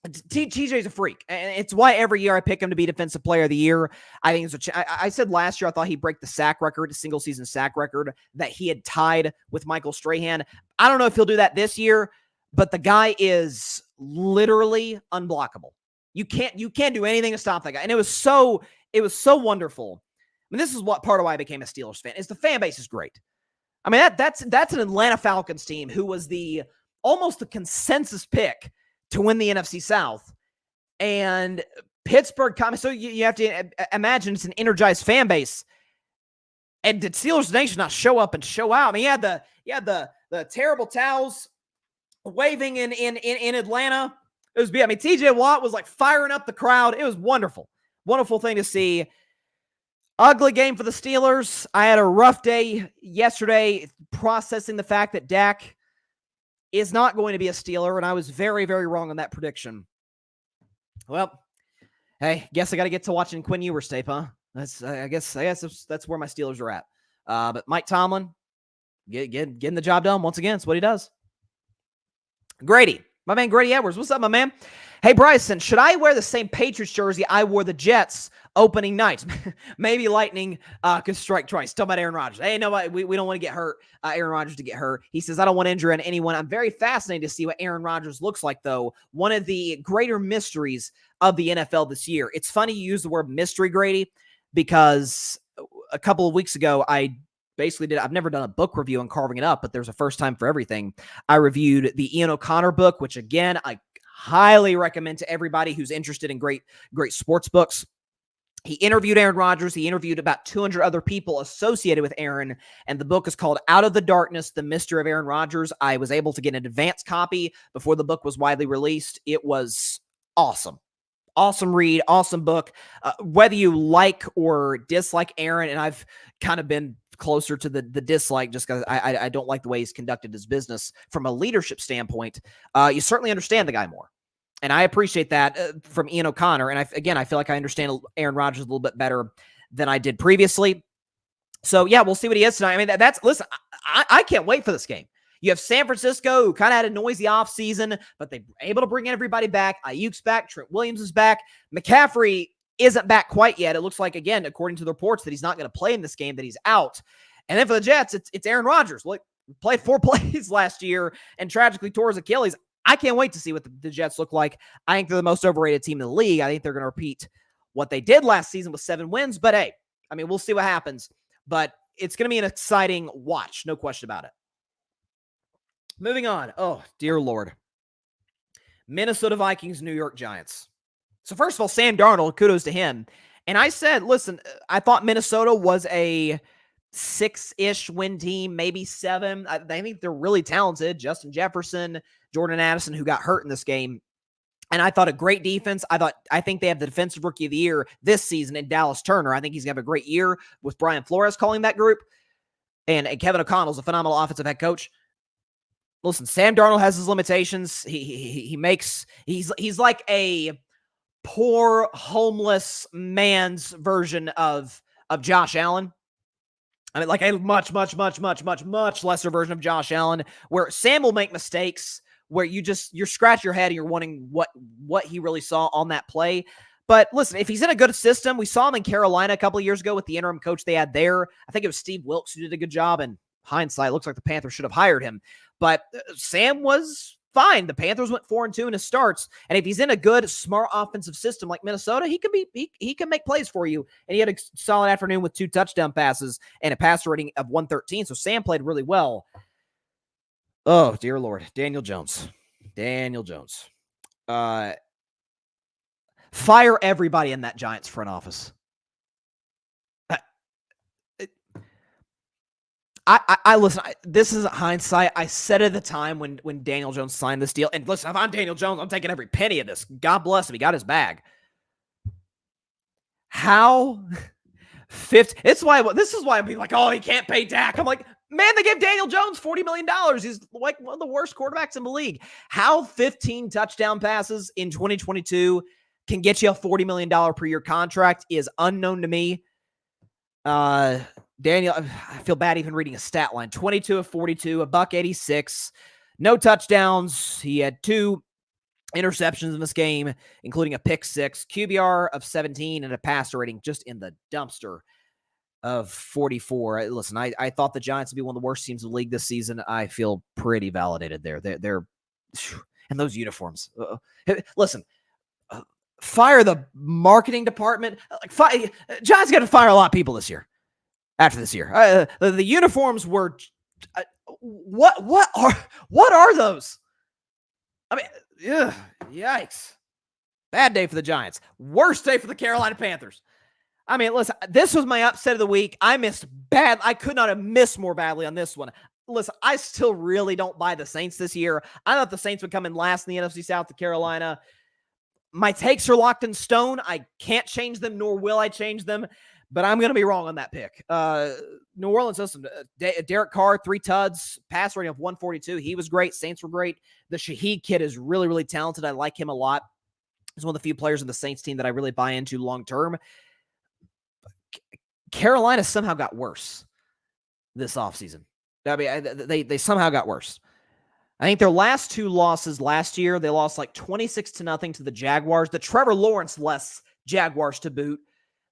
S1: TJ's a freak, and it's why every year I pick him to be Defensive Player of the Year. I think I said last year I thought he'd break the sack record, the single-season sack record that he had tied with Michael Strahan. I don't know if he'll do that this year, but the guy is literally unblockable. You can't do anything to stop that guy, and it was so wonderful. I mean, this is what part of why I became a Steelers fan, is the fan base is great. I mean, that's an Atlanta Falcons team who was almost the consensus pick to win the NFC South. And Pittsburgh, so you have to imagine it's an energized fan base. And did Steelers Nation not show up and show out? I mean, you had the terrible towels waving in Atlanta. TJ Watt was like firing up the crowd. It was wonderful. Wonderful thing to see. Ugly game for the Steelers. I had a rough day yesterday processing the fact that Dak is not going to be a Steeler, and I was very, very wrong on that prediction. Well, hey, guess I got to get to watching Quinn Ewers tape, huh? I guess that's where my Steelers are at. But Mike Tomlin, getting the job done once again. It's what he does. Grady. My man Grady Edwards. What's up, my man? Hey, Bryson, should I wear the same Patriots jersey I wore the Jets opening night? Maybe Lightning could strike twice. Talk about Aaron Rodgers. Hey, no, we don't want to get hurt. Aaron Rodgers to get hurt. He says, I don't want to injure anyone. I'm very fascinated to see what Aaron Rodgers looks like, though. One of the greater mysteries of the NFL this year. It's funny you use the word mystery, Grady, because a couple of weeks ago, I've never done a book review on Carving It Up, but there's a first time for everything. I reviewed the Ian O'Connor book, which again, I highly recommend to everybody who's interested in great sports books. He interviewed Aaron Rodgers. He interviewed about 200 other people associated with Aaron, and the book is called Out of the Darkness, The Mystery of Aaron Rodgers. I was able to get an advance copy before the book was widely released. It was awesome. Awesome read, awesome book. Whether you like or dislike Aaron, and I've kind of been closer to the dislike just because I don't like the way he's conducted his business from a leadership standpoint, you certainly understand the guy more. And I appreciate that from Ian O'Connor. And I feel like I understand Aaron Rodgers a little bit better than I did previously. So, yeah, we'll see what he is tonight. I mean, listen, I can't wait for this game. You have San Francisco, who kind of had a noisy offseason, but they're able to bring everybody back. Ayuk's back. Trent Williams is back. McCaffrey isn't back quite yet. It looks like, again, according to the reports, that he's not going to play in this game, that he's out. And then for the Jets, it's Aaron Rodgers. Look, played 4 plays last year and tragically tore his Achilles. I can't wait to see what the Jets look like. I think they're the most overrated team in the league. I think they're going to repeat what they did last season with 7 wins. But, hey, I mean, we'll see what happens. But it's going to be an exciting watch. No question about it. Moving on. Oh, dear Lord. Minnesota Vikings, New York Giants. So first of all, Sam Darnold, kudos to him. And I said, listen, I thought Minnesota was a 6-ish win team, maybe 7. I think they're really talented. Justin Jefferson, Jordan Addison, who got hurt in this game. And I thought a great defense. I think they have the defensive rookie of the year this season in Dallas Turner. I think he's going to have a great year with Brian Flores calling that group. And Kevin O'Connell's a phenomenal offensive head coach. Listen, Sam Darnold has his limitations. He's like a poor homeless man's version of Josh Allen. I mean, like a much lesser version of Josh Allen, where Sam will make mistakes, where you scratch your head and you're wondering what he really saw on that play. But listen, if he's in a good system, we saw him in Carolina a couple of years ago with the interim coach they had there. I think it was Steve Wilkes who did a good job. And hindsight, looks like the Panthers should have hired him. But Sam was fine. The Panthers went 4-2 in his starts. And if he's in a good, smart offensive system like Minnesota, he can make plays for you. And he had a solid afternoon with 2 touchdown passes and a passer rating of 113. So Sam played really well. Oh, dear Lord. Daniel Jones. Fire everybody in that Giants front office. I listen, this is hindsight. I said at the time when Daniel Jones signed this deal, and listen, if I'm Daniel Jones, I'm taking every penny of this. God bless him. He got his bag. This is why I'm being like, oh, he can't pay Dak. I'm like, man, they gave Daniel Jones $40 million. He's like one of the worst quarterbacks in the league. How 15 touchdown passes in 2022 can get you a $40 million per year contract is unknown to me. Daniel, I feel bad even reading a stat line. 22 of 42, $186, no touchdowns. He had 2 interceptions in this game, including a pick 6, QBR of 17, and a passer rating just in the dumpster of 44. Listen, I thought the Giants would be one of the worst teams in the league this season. I feel pretty validated there. They're and those uniforms. Listen, fire the marketing department. Giants got to fire a lot of people this year. After this year, the uniforms were what are those? I mean, yikes! Bad day for the Giants. Worst day for the Carolina Panthers. I mean, listen, this was my upset of the week. I missed bad. I could not have missed more badly on this one. Listen, I still really don't buy the Saints this year. I thought the Saints would come in last in the NFC South to Carolina. My takes are locked in stone. I can't change them, nor will I change them. But I'm going to be wrong on that pick. New Orleans, listen, Derek Carr, 3 tuds, pass rating of 142. He was great. Saints were great. The Shaheed kid is really, really talented. I like him a lot. He's one of the few players in the Saints team that I really buy into long-term. Carolina somehow got worse this offseason. I mean, they somehow got worse. I think their last 2 losses last year, they lost like 26-0 to the Jaguars. The Trevor Lawrence-less Jaguars to boot.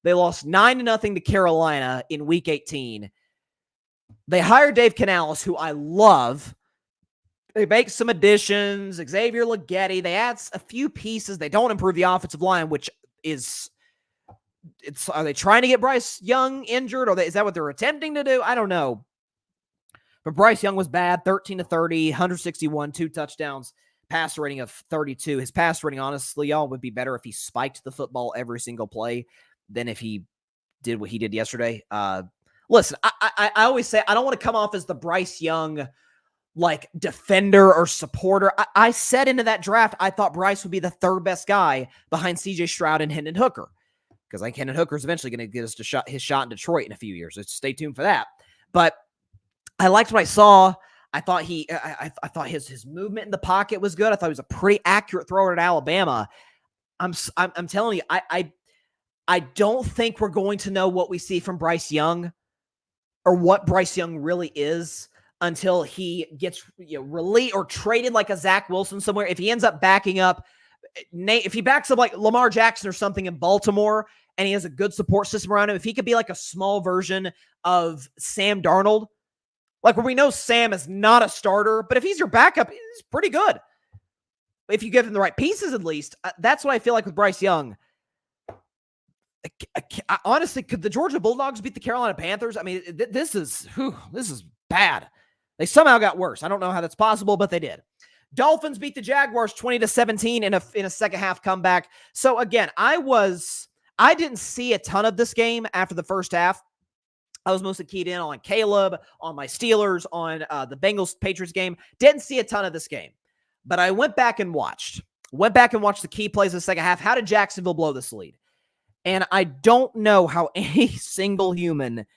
S1: They lost 9-0 to Carolina in Week 18. They hired Dave Canales, who I love. They make some additions. Xavier Leggetti. They add a few pieces. They don't improve the offensive line, which is... Are they trying to get Bryce Young injured? Or is that what they're attempting to do? I don't know. But Bryce Young was bad. 13-30, 161, 2 touchdowns, passer rating of 32. His pass rating, honestly, y'all, would be better if he spiked the football every single play than if he did what he did yesterday. Listen, I always say I don't want to come off as the Bryce Young like defender or supporter. I said into that draft I thought Bryce would be the 3rd best guy behind CJ Stroud and Hendon Hooker, because I think Hendon Hooker is eventually going to get us to his shot in Detroit in a few years. So stay tuned for that. But I liked what I saw. I thought I thought his movement in the pocket was good. I thought he was a pretty accurate thrower at Alabama. I'm telling you, I don't think we're going to know what we see from Bryce Young or what Bryce Young really is until he gets released or traded like a Zach Wilson somewhere. If he ends up backing up, if he backs up like Lamar Jackson or something in Baltimore and he has a good support system around him, if he could be like a small version of Sam Darnold, like where we know Sam is not a starter, but if he's your backup, he's pretty good. If you give him the right pieces, at least. That's what I feel like with Bryce Young. Honestly, could the Georgia Bulldogs beat the Carolina Panthers? I mean, this is bad. They somehow got worse. I don't know how that's possible, but they did. Dolphins beat the Jaguars 20-17 in a second half comeback. So again, I didn't see a ton of this game after the first half. I was mostly keyed in on Caleb, on my Steelers, on the Bengals-Patriots game. Didn't see a ton of this game, but I went back and watched the key plays of the second half. How did Jacksonville blow this lead? And I don't know how any single human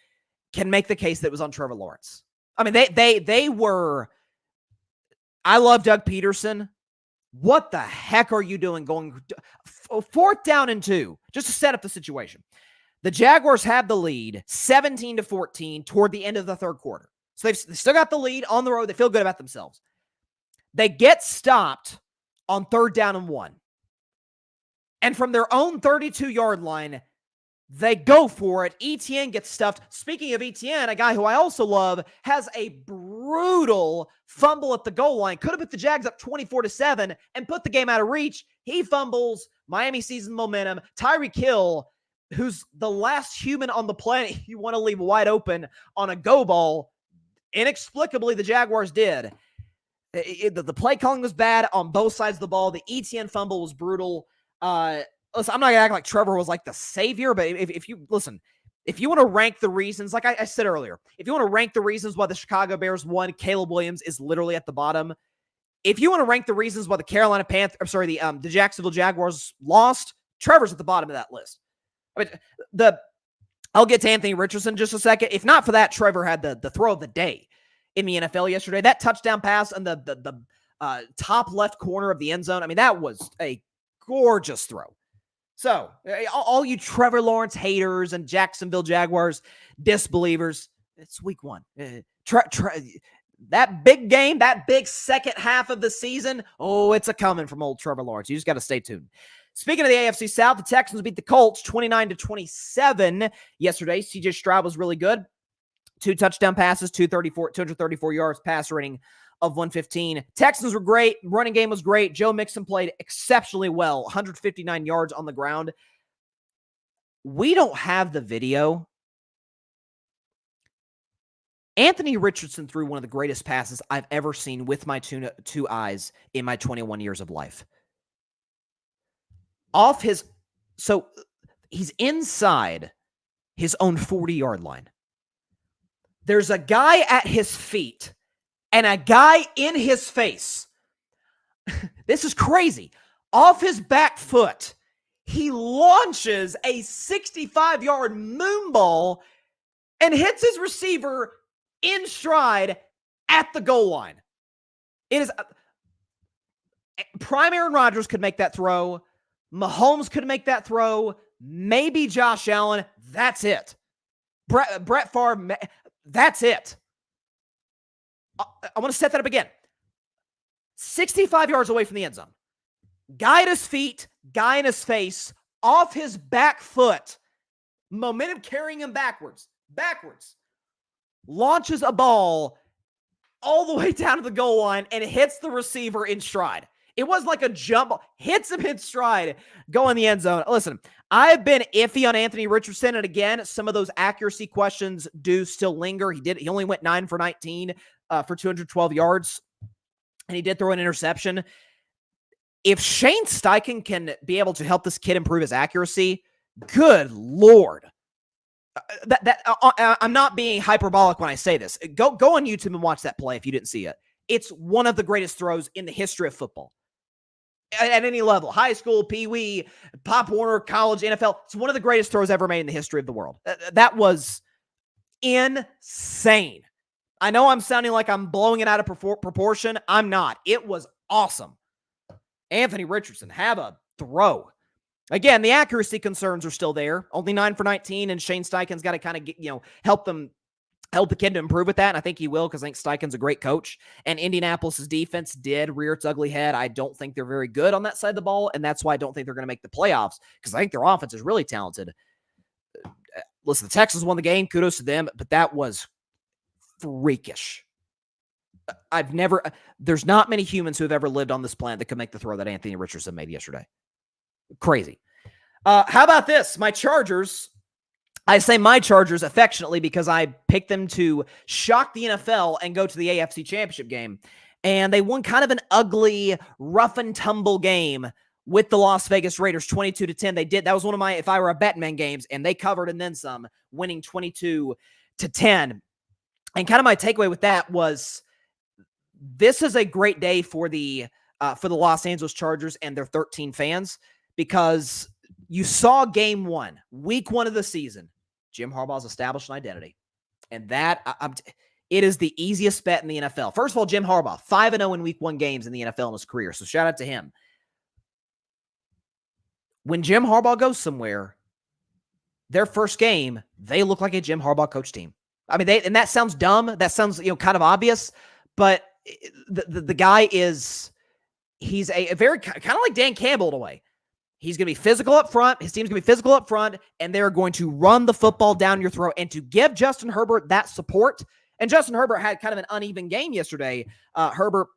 S1: can make the case that it was on Trevor Lawrence. I mean, they were. I love Doug Peterson. What the heck are you doing going 4th down and 2 just to set up the situation? The Jaguars have the lead 17-14 toward the end of the third quarter. So they've still got the lead on the road. They feel good about themselves. They get stopped on 3rd down and 1. And from their own 32-yard line, they go for it. Etienne gets stuffed. Speaking of Etienne, a guy who I also love, has a brutal fumble at the goal line. Could have put the Jags up 24-7 and put the game out of reach. He fumbles. Miami season momentum. Tyreek Hill, who's the last human on the planet you want to leave wide open on a go ball, inexplicably the Jaguars did. The play calling was bad on both sides of the ball. The Etienne fumble was brutal. Listen, I'm not going to act like Trevor was like the savior, but if you want to rank the reasons, like I said earlier, if you want to rank the reasons why the Chicago Bears won, Caleb Williams is literally at the bottom. If you want to rank the reasons why the Jacksonville Jaguars lost, Trevor's at the bottom of that list. I mean, I'll get to Anthony Richardson in just a second. If not for that, Trevor had the throw of the day in the NFL yesterday. That touchdown pass on the top left corner of the end zone. I mean, that was a gorgeous throw. So, all you Trevor Lawrence haters and Jacksonville Jaguars disbelievers, it's week 1. That big game, that big second half of the season, it's a coming from old Trevor Lawrence. You just got to stay tuned. Speaking of the AFC South, the Texans beat the Colts 29-27 yesterday. CJ Stroud was really good. 2 touchdown passes, 234 yards, passer rating of 115. Texans were great. Running game was great. Joe Mixon played exceptionally well. 159 yards on the ground. We don't have the video. Anthony Richardson threw one of the greatest passes I've ever seen with my two eyes in my 21 years of life. So he's inside his own 40-yard line. There's a guy at his feet and a guy in his face. This is crazy. Off his back foot, he launches a 65-yard moonball and hits his receiver in stride at the goal line. It is prime Aaron Rodgers could make that throw. Mahomes could make that throw. Maybe Josh Allen. That's it. Brett Favre. That's it. I want to set that up again. 65 yards away from the end zone. Guy at his feet, guy in his face, off his back foot. Momentum carrying him backwards. Launches a ball all the way down to the goal line and hits the receiver in stride. It was like a jump ball. Hits him in stride. Go in the end zone. Listen, I've been iffy on Anthony Richardson, and again, some of those accuracy questions do still linger. He only went 9 for 19 for 212 yards, and he did throw an interception. If Shane Steichen can be able to help this kid improve his accuracy, good Lord. I'm not being hyperbolic when I say this. Go on YouTube and watch that play if you didn't see it. It's one of the greatest throws in the history of football. At any level, high school, Pee-wee, Pop Warner, college, NFL. It's one of the greatest throws ever made in the history of the world. That was insane. I know I'm sounding like I'm blowing it out of proportion. I'm not. It was awesome. Anthony Richardson, have a throw. Again, the accuracy concerns are still there. Only 9 for 19, and Shane Steichen's got to kind of help the kid to improve with that, and I think he will because I think Steichen's a great coach. And Indianapolis' defense did rear its ugly head. I don't think they're very good on that side of the ball, and that's why I don't think they're going to make the playoffs because I think their offense is really talented. Listen, the Texans won the game. Kudos to them, but that was freakish. There's not many humans who have ever lived on this planet that could make the throw that Anthony Richardson made yesterday. Crazy. How about this? My Chargers. I say my Chargers affectionately because I picked them to shock the NFL and go to the AFC Championship game. And they won kind of an ugly, rough and tumble game with the Las Vegas Raiders, 22-10. They did. That was one of my, if I were a betman games, and they covered and then some, winning 22-10. And kind of my takeaway with that was this is a great day for the Los Angeles Chargers and their 13 fans because you saw game 1, week 1 of the season. Jim Harbaugh's established an identity. And it is the easiest bet in the NFL. First of all, Jim Harbaugh, 5-0 in week 1 games in the NFL in his career. So shout out to him. When Jim Harbaugh goes somewhere, their first game, they look like a Jim Harbaugh coach team. I mean, and that sounds dumb. That sounds, kind of obvious, but the guy he's a very kind of like Dan Campbell in a way. He's going to be physical up front. His team's going to be physical up front, and they're going to run the football down your throat. And to give Justin Herbert that support, and Justin Herbert had kind of an uneven game yesterday. Herbert,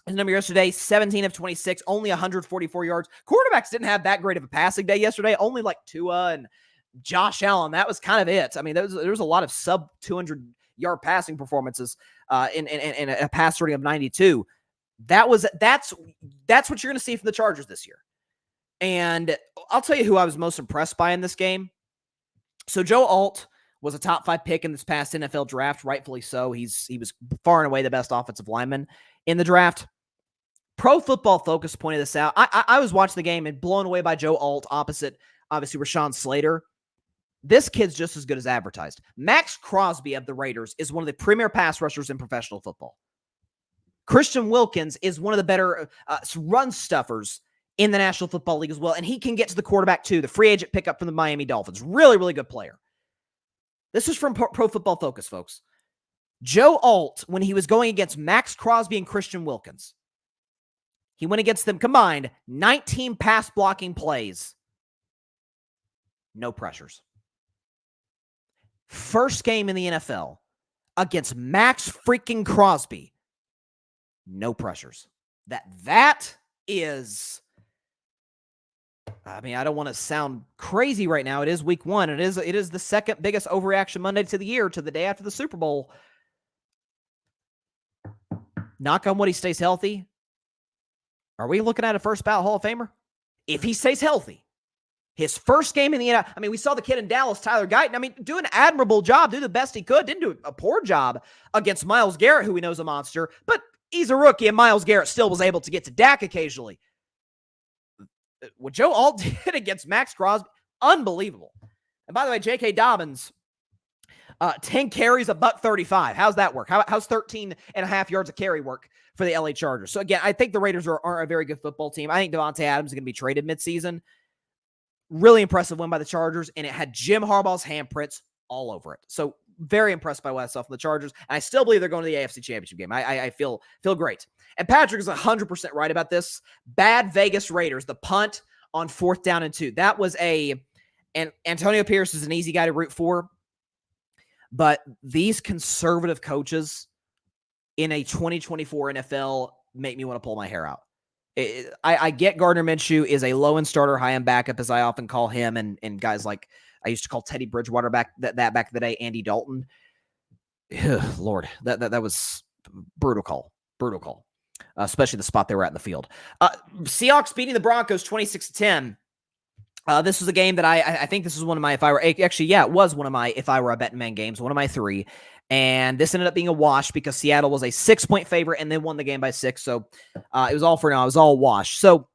S1: his number yesterday, 17 of 26, only 144 yards. Quarterbacks didn't have that great of a passing day yesterday, only like Tua and Josh Allen. That was kind of it. I mean, there was a lot of sub 200-yard passing performances in a pass rating of 92. That's what you're going to see from the Chargers this year. And I'll tell you who I was most impressed by in this game. So Joe Alt was a top 5 pick in this past NFL draft, rightfully so. He was far and away the best offensive lineman in the draft. Pro Football Focus pointed this out. I was watching the game and blown away by Joe Alt opposite, obviously, Rashawn Slater. This kid's just as good as advertised. Max Crosby of the Raiders is one of the premier pass rushers in professional football. Christian Wilkins is one of the better run stuffers in the National Football League as well, and he can get to the quarterback too, the free agent pickup from the Miami Dolphins. Really, really good player. This is from Pro Football Focus, folks. Joe Alt, when he was going against Max Crosby and Christian Wilkins, he went against them combined 19 pass blocking plays. No pressures. First game in the NFL against Max freaking Crosby. No pressures. That is... I mean, I don't want to sound crazy right now. It is week 1. It is the second biggest overreaction Monday to the year, to the day after the Super Bowl. Knock on wood, he stays healthy. Are we looking at a first ballot Hall of Famer? If he stays healthy, his first game in the NFL. I mean, we saw the kid in Dallas, Tyler Guyton. I mean, do an admirable job, do the best he could. Didn't do a poor job against Myles Garrett, who we know is a monster, but he's a rookie, and Myles Garrett still was able to get to Dak occasionally. What Joe Alt did against Max Crosby, unbelievable. And by the way, J.K. Dobbins, 10 carries, $135. How's that work? How's 13 and a half yards of carry work for the LA Chargers? So again, I think the Raiders are a very good football team. I think Devontae Adams is going to be traded midseason. Really impressive win by the Chargers, and it had Jim Harbaugh's handprints all over it. So very impressed by what I saw from the Chargers. And I still believe they're going to the AFC Championship game. I feel great. And Patrick is 100% right about this. Bad Vegas Raiders, the punt on 4th down and 2. That was and Antonio Pierce is an easy guy to root for. But these conservative coaches in a 2024 NFL make me want to pull my hair out. I get Gardner Minshew is a low-end starter, high-end backup, as I often call him, and guys like I used to call Teddy Bridgewater back in the day, Andy Dalton. Ugh, Lord, that was brutal call. Especially the spot they were at in the field. Seahawks beating the Broncos 26-10. This was a game that I think this was one of my, it was one of my if I were a betting man games, one of my 3. And this ended up being a wash because Seattle was a 6-point favorite and then won the game by 6. So it was all for now. It was all wash. So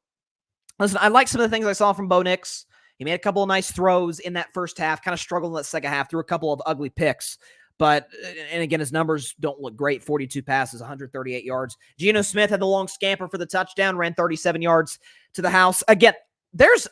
S1: listen, I like some of the things I saw from Bo Nix. He made a couple of nice throws in that first half, kind of struggled in that second half, threw a couple of ugly picks. But, and again, his numbers don't look great. 42 passes, 138 yards. Geno Smith had the long scamper for the touchdown, ran 37 yards to the house. Again, there's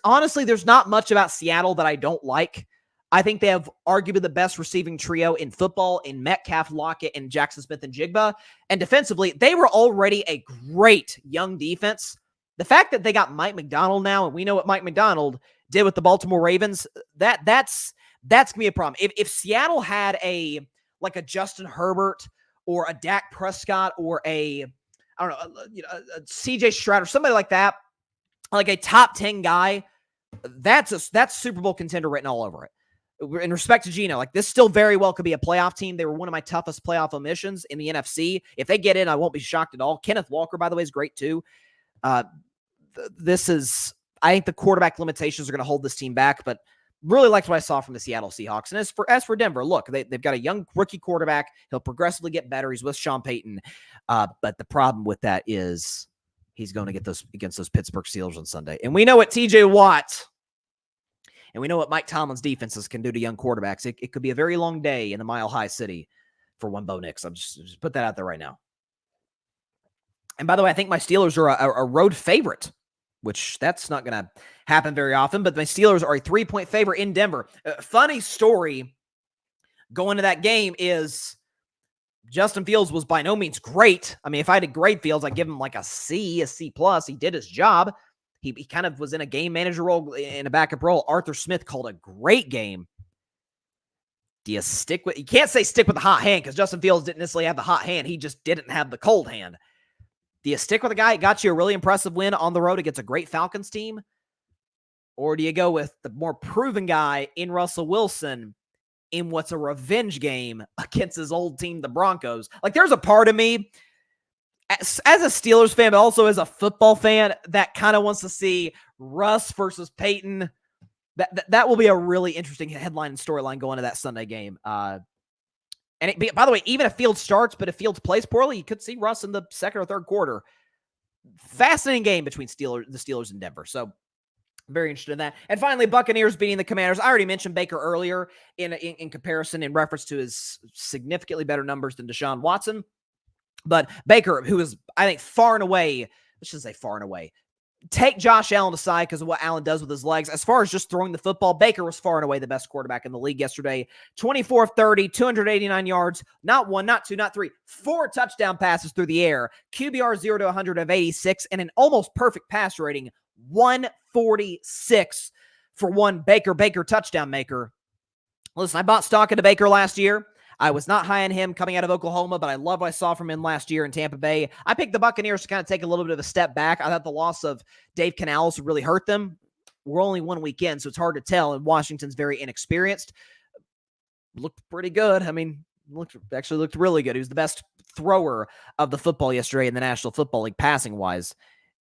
S1: not much about Seattle that I don't like. I think they have arguably the best receiving trio in football in Metcalf, Lockett, and Jackson Smith and Jigba. And defensively, they were already a great young defense. The fact that they got Mike McDonald now, and we know what Mike McDonald did with the Baltimore Ravens, that's going to be a problem. If Seattle had a Justin Herbert or a Dak Prescott or a CJ Stroud or somebody like that, like a top 10 guy, that's Super Bowl contender written all over it. In respect to Geno, this still very well could be a playoff team. They were one of my toughest playoff omissions in the NFC. If they get in, I won't be shocked at all. Kenneth Walker, by the way, is great too. I think the quarterback limitations are going to hold this team back, but really liked what I saw from the Seattle Seahawks. And as for Denver, look, they've got a young rookie quarterback. He'll progressively get better. He's with Sean Payton. But the problem with that is he's going to get against those Pittsburgh Steelers on Sunday. And we know what TJ Watt And we know what Mike Tomlin's defenses can do to young quarterbacks. It could be a very long day in the Mile High City for one Bo Nix. I'm just put that out there right now. And by the way, I think my Steelers are a road favorite, which that's not going to happen very often, but my Steelers are a 3-point favorite in Denver. Funny story going to that game is Justin Fields was by no means great. I mean, if I had to grade Fields, I'd give him like a C, a C+. He did his job. He kind of was in a game manager role, in a backup role. Arthur Smith called a great game. Do you stick with, you can't say stick with the hot hand because Justin Fields didn't necessarily have the hot hand. He just didn't have the cold hand. Do you stick with a guy that got you a really impressive win on the road against a great Falcons team? Or do you go with the more proven guy in Russell Wilson in what's a revenge game against his old team, the Broncos? Like, there's a part of me, as a Steelers fan, but also as a football fan, that kind of wants to see Russ versus Peyton. That will be a really interesting headline and storyline going to that Sunday game. By the way, even if Fields starts, but if Fields plays poorly, you could see Russ in the second or third quarter. Fascinating game between the Steelers and Denver. So very interested in that. And finally, Buccaneers beating the Commanders. I already mentioned Baker earlier in comparison, in reference to his significantly better numbers than Deshaun Watson. But Baker, who is, I think, far and away, let's just say far and away, take Josh Allen aside because of what Allen does with his legs. As far as just throwing the football, Baker was far and away the best quarterback in the league yesterday. 24 of 30, 289 yards, not one, not two, not three, 4 touchdown passes through the air, QBR 0 to 100 of 86, and an almost perfect pass rating, 146 for one Baker touchdown maker. Listen, I bought stock into Baker last year. I was not high on him coming out of Oklahoma, but I love what I saw from him last year in Tampa Bay. I picked the Buccaneers to kind of take a little bit of a step back. I thought the loss of Dave Canales would really hurt them. We're only 1 week in, so it's hard to tell, and Washington's very inexperienced. Looked pretty good. I mean, looked really good. He was the best thrower of the football yesterday in the National Football League passing-wise.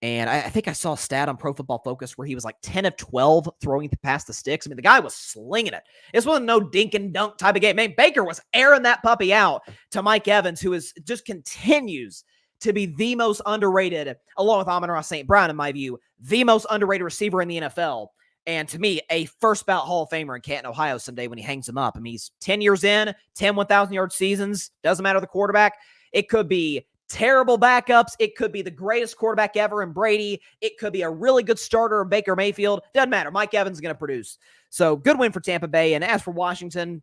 S1: And I think I saw a stat on Pro Football Focus where he was like 10 of 12 throwing past the sticks. I mean, the guy was slinging it. This wasn't no dink and dunk type of game. Man, Baker was airing that puppy out to Mike Evans, who is just continues to be the most underrated, along with Amon-Ra St. Brown, in my view, the most underrated receiver in the NFL. And to me, a first ballot Hall of Famer in Canton, Ohio someday when he hangs him up. I mean, he's 10 years in, 10 1,000-yard seasons. Doesn't matter the quarterback. It could be terrible backups. It could be the greatest quarterback ever in Brady. It could be a really good starter in Baker Mayfield. Doesn't matter. Mike Evans is going to produce. So good win for Tampa Bay. And as for Washington,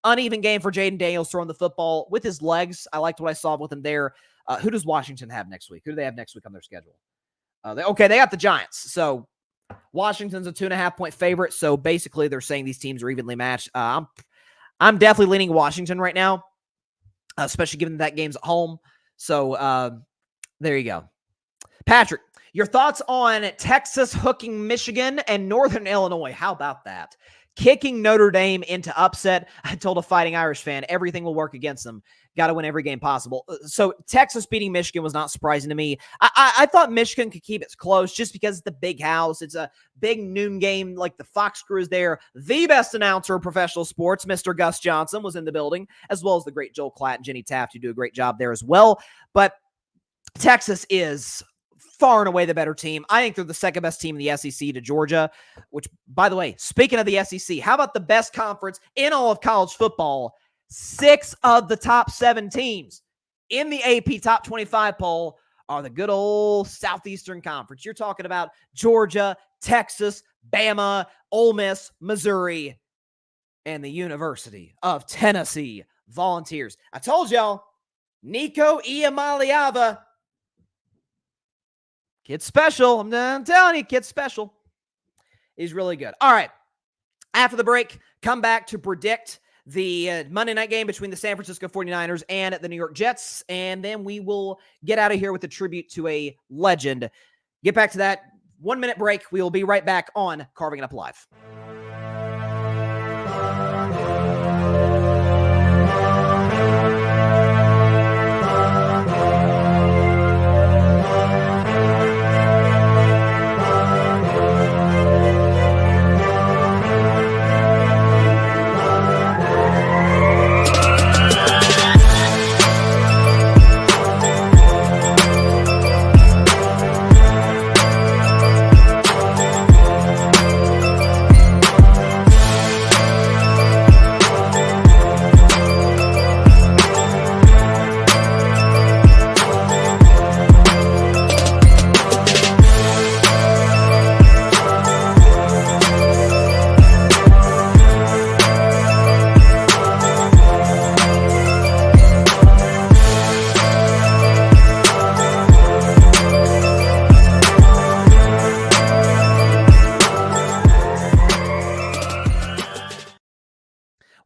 S1: uneven game for Jaden Daniels throwing the football with his legs. I liked what I saw with him there. Who does Washington have next week? Who do they have next week on their schedule? They got the Giants. So Washington's a 2.5-point favorite. So basically they're saying these teams are evenly matched. I'm definitely leaning Washington right now, especially given that game's at home. So there you go. Patrick, your thoughts on Texas hooking Michigan and Northern Illinois? How about that? Kicking Notre Dame into upset. I told a Fighting Irish fan, everything will work against them. Got to win every game possible. So Texas beating Michigan was not surprising to me. I thought Michigan could keep it close just because it's the big house. It's a big noon game. Like the Fox crew is there. The best announcer of professional sports, Mr. Gus Johnson, was in the building, as well as the great Joel Klatt and Jenny Taft, who do a great job there as well. But Texas is far and away the better team. I think they're the second best team in the SEC to Georgia, which, by the way, speaking of the SEC, how about the best conference in all of college football? 6 of the top 7 teams in the AP Top 25 poll are the good old Southeastern Conference. You're talking about Georgia, Texas, Bama, Ole Miss, Missouri, and the University of Tennessee Volunteers. I told y'all, Nico Iamaleava, kid special. I'm telling you, kid special. He's really good. All right. After the break, come back to predict the Monday night game between the San Francisco 49ers and the New York Jets, and then we will get out of here with a tribute to a legend. Get back to that. 1-minute break. We will be right back on Carving It Up Live.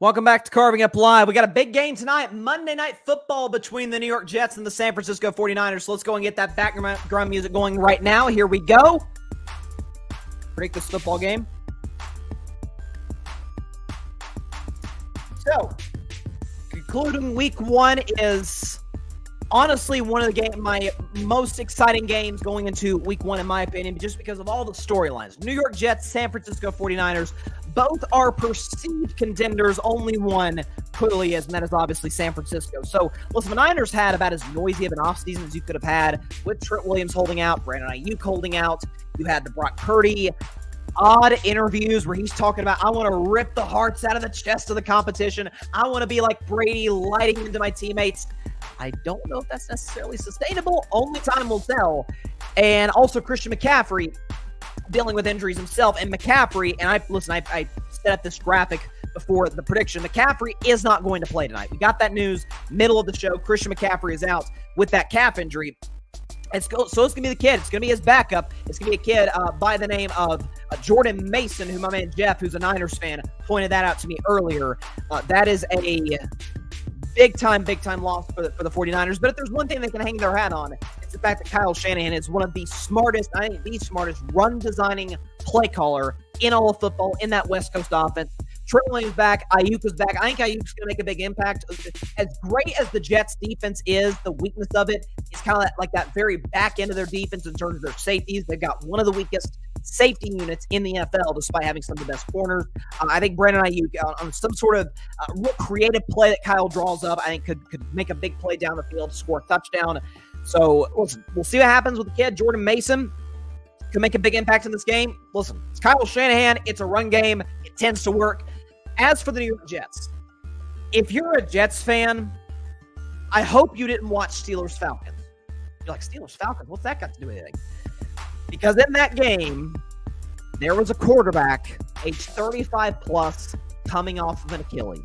S1: Welcome back to Carving Up Live. We got a big game tonight, Monday Night Football between the New York Jets and the San Francisco 49ers. So let's go and get that background music going right now. Here we go. Predict this football game. So, concluding week one is honestly one of my most exciting games going into week one, in my opinion, just because of all the storylines. New York Jets, San Francisco 49ers, both are perceived contenders. Only one clearly is, and that is obviously San Francisco. So, listen, the Niners had about as noisy of an offseason as you could have had, with Trent Williams holding out, Brandon Ayuk holding out. You had the Brock Purdy odd interviews where he's talking about, I want to rip the hearts out of the chest of the competition. I want to be like Brady, lighting into my teammates. I don't know if that's necessarily sustainable. Only time will tell. And also Christian McCaffrey dealing with injuries himself. And McCaffrey, and I set up this graphic before the prediction. McCaffrey is not going to play tonight. We got that news middle of the show. Christian McCaffrey is out with that calf injury. So it's going to be the kid. It's going to be his backup. It's going to be a kid by the name of Jordan Mason, who my man Jeff, who's a Niners fan, pointed that out to me earlier. That is a big time loss for the 49ers. But if there's one thing they can hang their hat on, it's the fact that Kyle Shanahan is one of the smartest, I think the smartest run-designing play caller in all of football in that West Coast offense. Trent Williams back. Ayuk is back. I think Ayuk's going to make a big impact. As great as the Jets' defense is, the weakness of it is kind of like that very back end of their defense in terms of their safeties. They've got one of the weakest safety units in the NFL, despite having some of the best corners. I think Brandon Ayuk, on some sort of real creative play that Kyle draws up, I think could make a big play down the field to score a touchdown. So listen, we'll see what happens with the kid. Jordan Mason can make a big impact in this game. Listen, it's Kyle Shanahan. It's a run game. It tends to work. As for the New York Jets, if you're a Jets fan, I hope you didn't watch Steelers-Falcons. You're like, Steelers-Falcons? What's that got to do with anything? Because in that game, there was a quarterback, age 35 plus, coming off of an Achilles.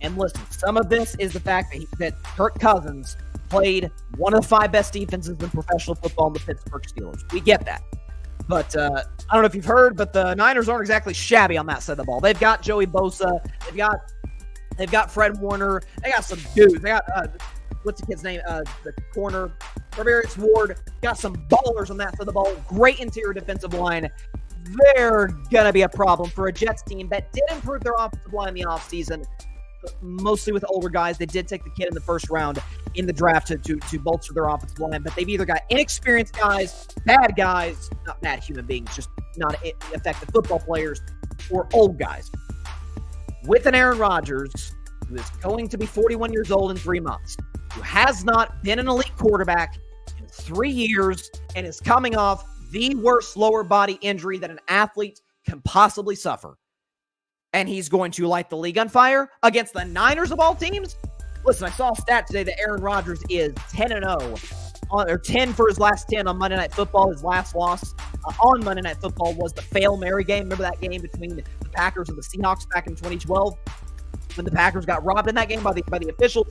S1: And listen, some of this is the fact that Kirk Cousins played one of the 5 best defenses in professional football in the Pittsburgh Steelers. We get that. But I don't know if you've heard, but the Niners aren't exactly shabby on that side of the ball. They've got Joey Bosa. They've got Fred Warner. They got some dudes. They got what's the kid's name? The corner, Tavarius Ward. Got some ballers on that side of the ball. Great interior defensive line. They're gonna be a problem for a Jets team that did improve their offensive line in the offseason. Mostly with older guys. They did take the kid in the first round in the draft to bolster their offensive line, but they've either got inexperienced guys, not bad human beings, just not effective football players, or old guys. With an Aaron Rodgers, who is going to be 41 years old in 3 months, who has not been an elite quarterback in 3 years, and is coming off the worst lower body injury that an athlete can possibly suffer. And he's going to light the league on fire against the Niners of all teams? Listen, I saw a stat today that Aaron Rodgers is 10-0, or 10 for his last 10 on Monday Night Football. His last loss on Monday Night Football was the Fail Mary game. Remember that game between the Packers and the Seahawks back in 2012? When the Packers got robbed in that game by the officials.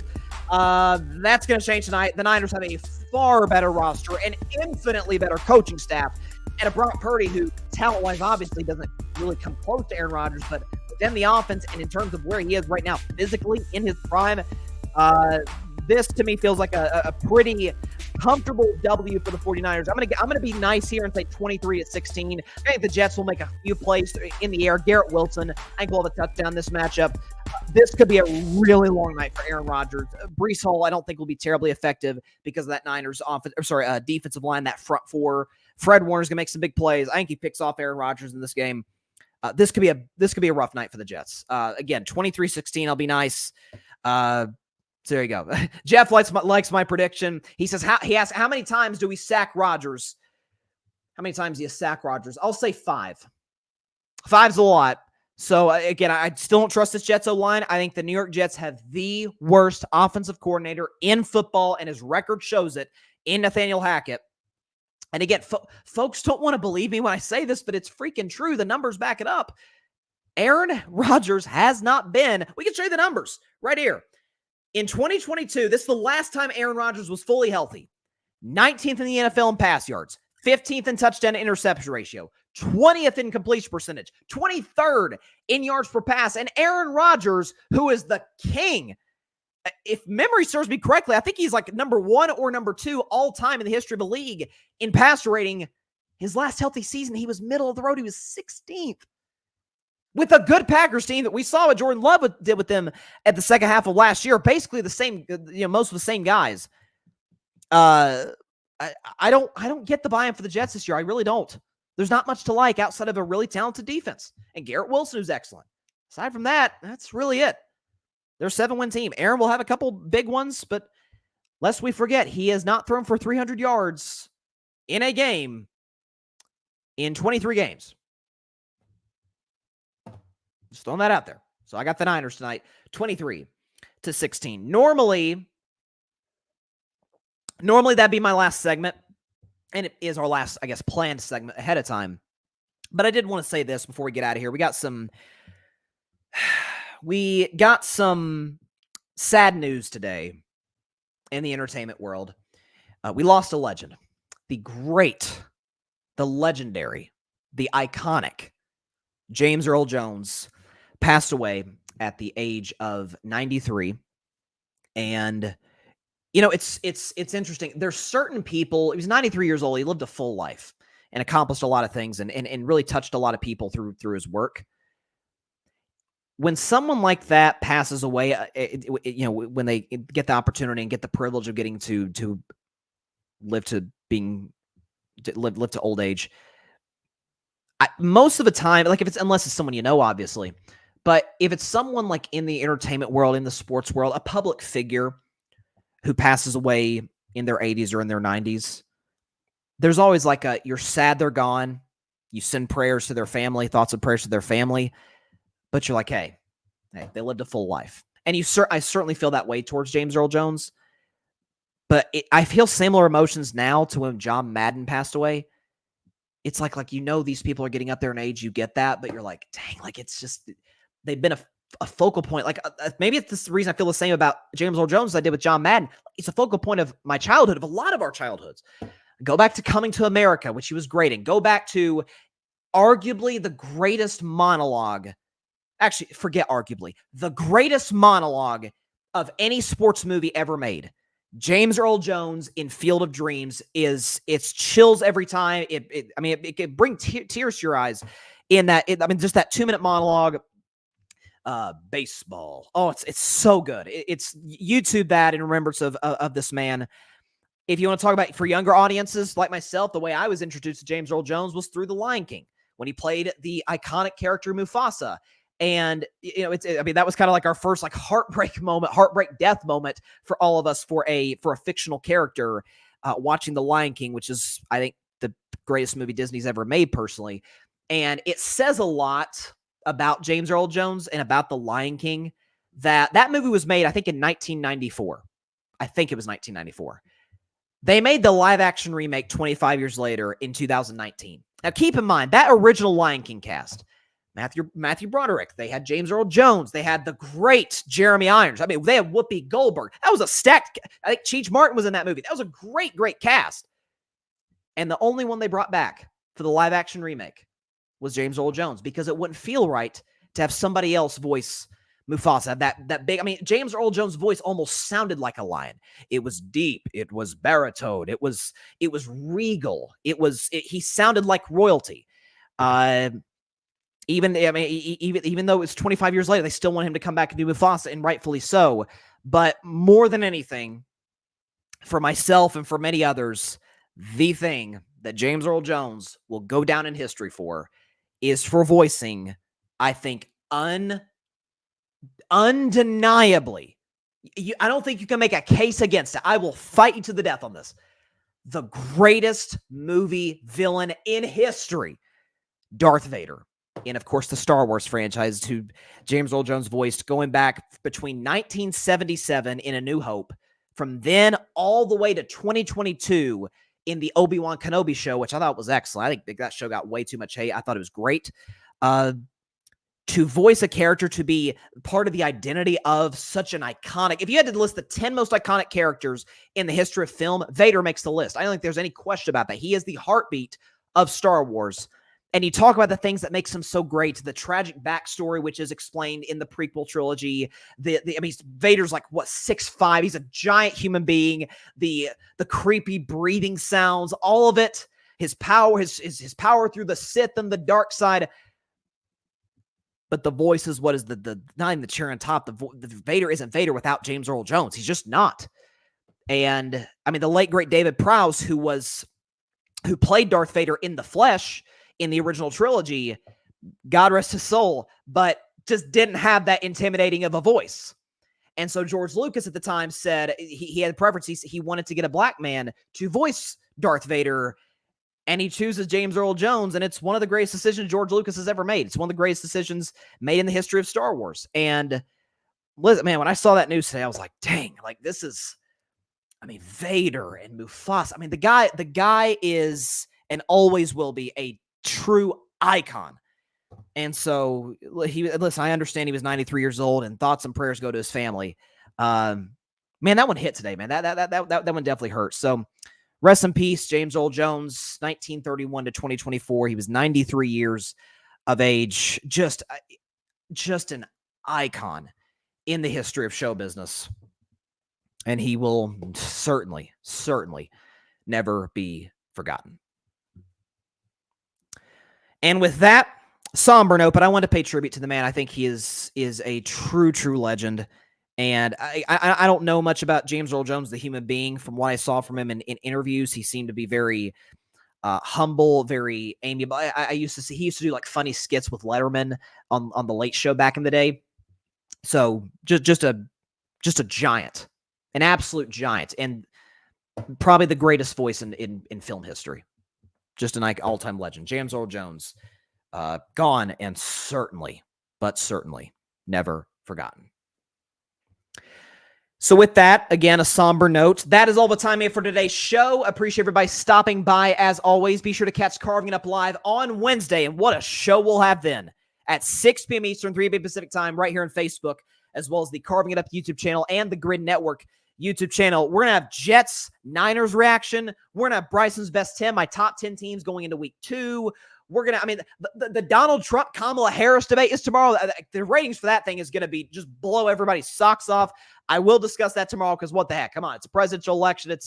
S1: That's going to change tonight. The Niners have a far better roster, an infinitely better coaching staff, and a Brock Purdy who, talent-wise, obviously doesn't really come close to Aaron Rodgers, but within the offense and in terms of where he is right now physically in his prime, this to me feels like a pretty comfortable W for the 49ers. I'm gonna be nice here and say 23-16. I think the Jets will make a few plays in the air. Garrett Wilson, I think will have a touchdown this matchup. This could be a really long night for Aaron Rodgers. Breece Hall, I don't think will be terribly effective because of that Niners defensive line, that front four. Fred Warner's gonna make some big plays. I think he picks off Aaron Rodgers in this game. This could be a rough night for the Jets. Again, 23-16. I'll be nice. So there you go. Jeff likes my prediction. He says, he asks, how many times do we sack Rodgers? How many times do you sack Rodgers? I'll say 5. 5's a lot. So again, I still don't trust this Jets O-line. I think the New York Jets have the worst offensive coordinator in football, and his record shows it, in Nathaniel Hackett. And again, folks don't want to believe me when I say this, but it's freaking true. The numbers back it up. Aaron Rodgers has not been, we can show you the numbers right here. In 2022, this is the last time Aaron Rodgers was fully healthy. 19th in the NFL in pass yards, 15th in touchdown to interception ratio, 20th in completion percentage, 23rd in yards per pass. And Aaron Rodgers, who is the king, if memory serves me correctly, I think he's like number 1 or number 2 all time in the history of the league in passer rating. His last healthy season, he was middle of the road. He was 16th. With a good Packers team that we saw what Jordan Love did with them at the second half of last year, basically the same, most of the same guys. I don't get the buy-in for the Jets this year. I really don't. There's not much to like outside of a really talented defense and Garrett Wilson, who's excellent. Aside from that, that's really it. They're a 7-win team. Aaron will have a couple big ones, but lest we forget, he has not thrown for 300 yards in a game in 23 games. Just throwing that out there. So I got the Niners tonight, 23-16. Normally that'd be my last segment, and it is our last, I guess, planned segment ahead of time. But I did want to say this before we get out of here. We got some sad news today in the entertainment world. We lost a legend. The great, the legendary, the iconic James Earl Jones passed away at the age of 93. And, it's interesting. There's certain people, he was 93 years old. He lived a full life and accomplished a lot of things and really touched a lot of people through his work. When someone like that passes away, when they get the opportunity and get the privilege of getting to live to old age, most of the time, like unless it's someone obviously, but if it's someone like in the entertainment world, in the sports world, a public figure who passes away in their 80s or in their 90s, there's always like you're sad they're gone. You send prayers to their family, thoughts and prayers to their family. But you're like, hey, they lived a full life. And I certainly feel that way towards James Earl Jones. But I feel similar emotions now to when John Madden passed away. It's like these people are getting up there in age, you get that, but you're like, dang, it's just, they've been a focal point. Maybe it's the reason I feel the same about James Earl Jones as I did with John Madden. It's a focal point of my childhood, of a lot of our childhoods. Go back to Coming to America, which he was great in. Go back to arguably the greatest monologue. Actually, forget arguably. The greatest monologue of any sports movie ever made. James Earl Jones in Field of Dreams it's chills every time. It can bring tears to your eyes in that. Just that 2-minute monologue. Baseball. Oh, it's so good. It's YouTube that in remembrance of this man. If you want to talk about for younger audiences like myself, the way I was introduced to James Earl Jones was through The Lion King when he played the iconic character Mufasa. And, that was kind of like our first heartbreak death moment for all of us for a fictional character watching The Lion King, which is, I think, the greatest movie Disney's ever made personally. And it says a lot about James Earl Jones and about The Lion King that movie was made, I think, in 1994. I think it was 1994. They made the live action remake 25 years later in 2019. Now, keep in mind, that original Lion King cast, Matthew Broderick. They had James Earl Jones. They had the great Jeremy Irons. They had Whoopi Goldberg. That was a stacked. I think Cheech Martin was in that movie. That was a great, great cast. And the only one they brought back for the live action remake was James Earl Jones because it wouldn't feel right to have somebody else voice Mufasa. That big. James Earl Jones' voice almost sounded like a lion. It was deep. It was baritone. It was regal. He sounded like royalty. Even though it's 25 years later, they still want him to come back and do Mufasa, and rightfully so. But more than anything, for myself and for many others, the thing that James Earl Jones will go down in history for is for voicing, I think, undeniably. I don't think you can make a case against it. I will fight you to the death on this. The greatest movie villain in history, Darth Vader. And, of course, the Star Wars franchise, who James Earl Jones voiced going back between 1977 in A New Hope, from then all the way to 2022 in the Obi-Wan Kenobi show, which I thought was excellent. I think that show got way too much hate. I thought it was great. To voice a character, to be part of the identity of such an iconic... If you had to list the 10 most iconic characters in the history of film, Vader makes the list. I don't think there's any question about that. He is the heartbeat of Star Wars. And you talk about the things that makes him so great, the tragic backstory, which is explained in the prequel trilogy. I mean, Vader's like, what, 6'5"? He's a giant human being. The creepy breathing sounds, all of it, his power, his power through the Sith and the dark side. But the voice is what is not even the cherry on top. The Vader isn't Vader without James Earl Jones. He's just not. And I mean, the late great David Prowse, who played Darth Vader in the flesh in the original trilogy, God rest his soul, but just didn't have that intimidating of a voice. And so George Lucas at the time said he had a preference. He wanted to get a black man to voice Darth Vader, and he chooses James Earl Jones, and it's one of the greatest decisions George Lucas has ever made. It's one of the greatest decisions made in the history of Star Wars. And listen, man, when I saw that news today, I was like, dang, like this is, I mean, Vader and Mufasa. I mean, the guy is and always will be a true icon. And so listen, I understand he was 93 years old, and thoughts and prayers go to his family. Man, that one hit today, man. That one definitely hurts. So rest in peace, James Earl Jones, 1931 to 2024. He was 93 years of age. Just an icon in the history of show business. And he will certainly never be forgotten. And with that somber note, but I want to pay tribute to the man. I think he is a true legend. And I don't know much about James Earl Jones, the human being. From what I saw from him in interviews, he seemed to be very humble, very amiable. He used to do like funny skits with Letterman on the Late Show back in the day. So just a giant, an absolute giant, and probably the greatest voice in film history. Just an all-time legend. James Earl Jones, gone and certainly never forgotten. So with that, again, a somber note. That is all the time we have for today's show. Appreciate everybody stopping by. As always, be sure to catch Carving It Up Live on Wednesday. And what a show we'll have then at 6 p.m. Eastern, 3 p.m. Pacific time, right here on Facebook, as well as the Carving It Up YouTube channel and the Grid Network YouTube channel. We're going to have Jets, Niners reaction. We're going to have Bryson's best 10, my top 10 teams going into week 2. We're going to, I mean, the Donald Trump, Kamala Harris debate is tomorrow. The ratings for that thing is going to be just blow everybody's socks off. I will discuss that tomorrow because what the heck? Come on. It's a presidential election.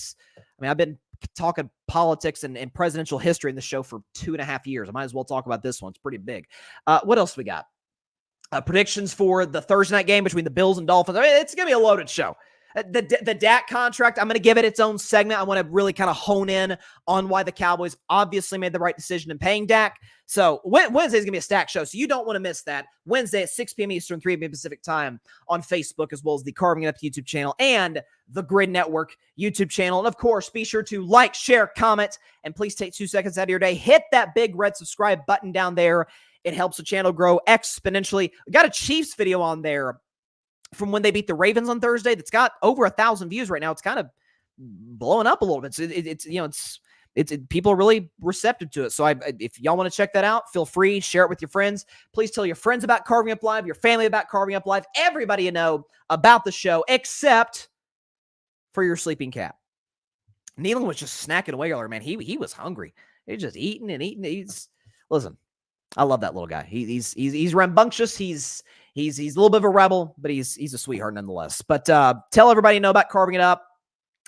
S1: I've been talking politics and presidential history in the show for 2.5 years. I might as well talk about this one. It's pretty big. What else we got? Predictions for the Thursday night game between the Bills and Dolphins. I mean, it's going to be a loaded show. The Dak contract, I'm going to give it its own segment. I want to really kind of hone in on why the Cowboys obviously made the right decision in paying Dak. So Wednesday is going to be a stacked show, so you don't want to miss that. Wednesday at 6 p.m. Eastern, 3 p.m. Pacific time on Facebook, as well as the Carving It Up YouTube channel and the Grid Network YouTube channel. And of course, be sure to like, share, comment, and please take 2 seconds out of your day. Hit that big red subscribe button down there. It helps the channel grow exponentially. We got a Chiefs video on there from when they beat the Ravens on Thursday that's got over 1,000 views right now. It's kind of blowing up a little bit. It's people are really receptive to it. So if y'all want to check that out, feel free, share it with your friends. Please tell your friends about Carving Up Live, your family about Carving Up Live, everybody you know about the show, except for your sleeping cat. Nealon was just snacking away earlier, man. He was hungry. He's just eating and eating. Listen, I love that little guy. He's rambunctious. He's a little bit of a rebel, but he's a sweetheart nonetheless. But tell everybody you know about Carving It Up.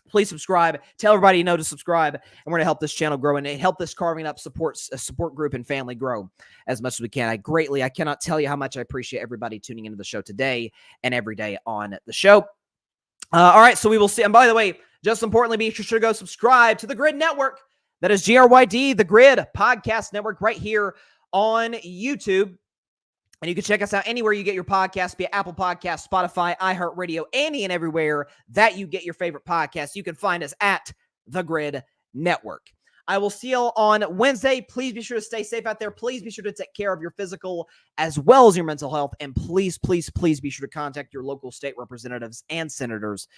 S1: Please subscribe. Tell everybody you know to subscribe, and we're going to help this channel grow and help this Carving It Up support group and family grow as much as we can. I cannot tell you how much I appreciate everybody tuning into the show today and every day on the show. All right, so we will see. And by the way, just importantly, be sure to go subscribe to the Grid Network. That is GRYD, the Grid Podcast Network, right here on YouTube. And you can check us out anywhere you get your podcasts, be it Apple Podcasts, Spotify, iHeartRadio, any and everywhere that you get your favorite podcasts. You can find us at The Grid Network. I will see you on Wednesday. Please be sure to stay safe out there. Please be sure to take care of your physical as well as your mental health. And please be sure to contact your local state representatives and senators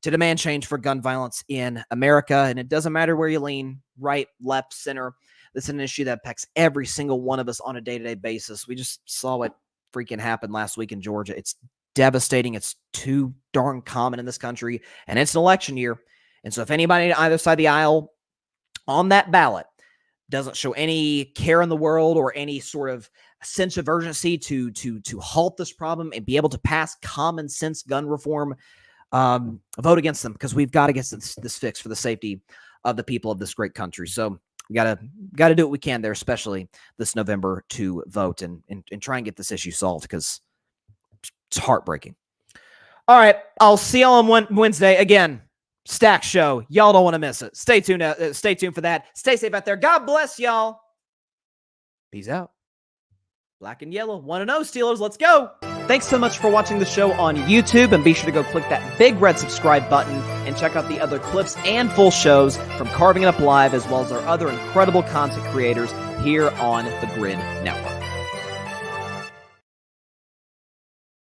S1: to demand change for gun violence in America. And it doesn't matter where you lean, right, left, center. This is an issue that affects every single one of us on a day-to-day basis. We just saw what freaking happened last week in Georgia. It's devastating. It's too darn common in this country, and it's an election year. And so if anybody on either side of the aisle on that ballot doesn't show any care in the world or any sort of sense of urgency to halt this problem and be able to pass common sense gun reform, vote against them, because we've got to get this fixed for the safety of the people of this great country. So we got to do what we can there, especially this November, to vote and try and get this issue solved, because it's heartbreaking. All right, I'll see y'all on Wednesday. Again, Stack Show. Y'all don't want to miss it. Stay tuned for that. Stay safe out there. God bless y'all. Peace out. Black and yellow. 1-0 Steelers. Let's go. Thanks so much for watching the show on YouTube, and be sure to go click that big red subscribe button and check out the other clips and full shows from Carving It Up Live, as well as our other incredible content creators here on the Grid Network.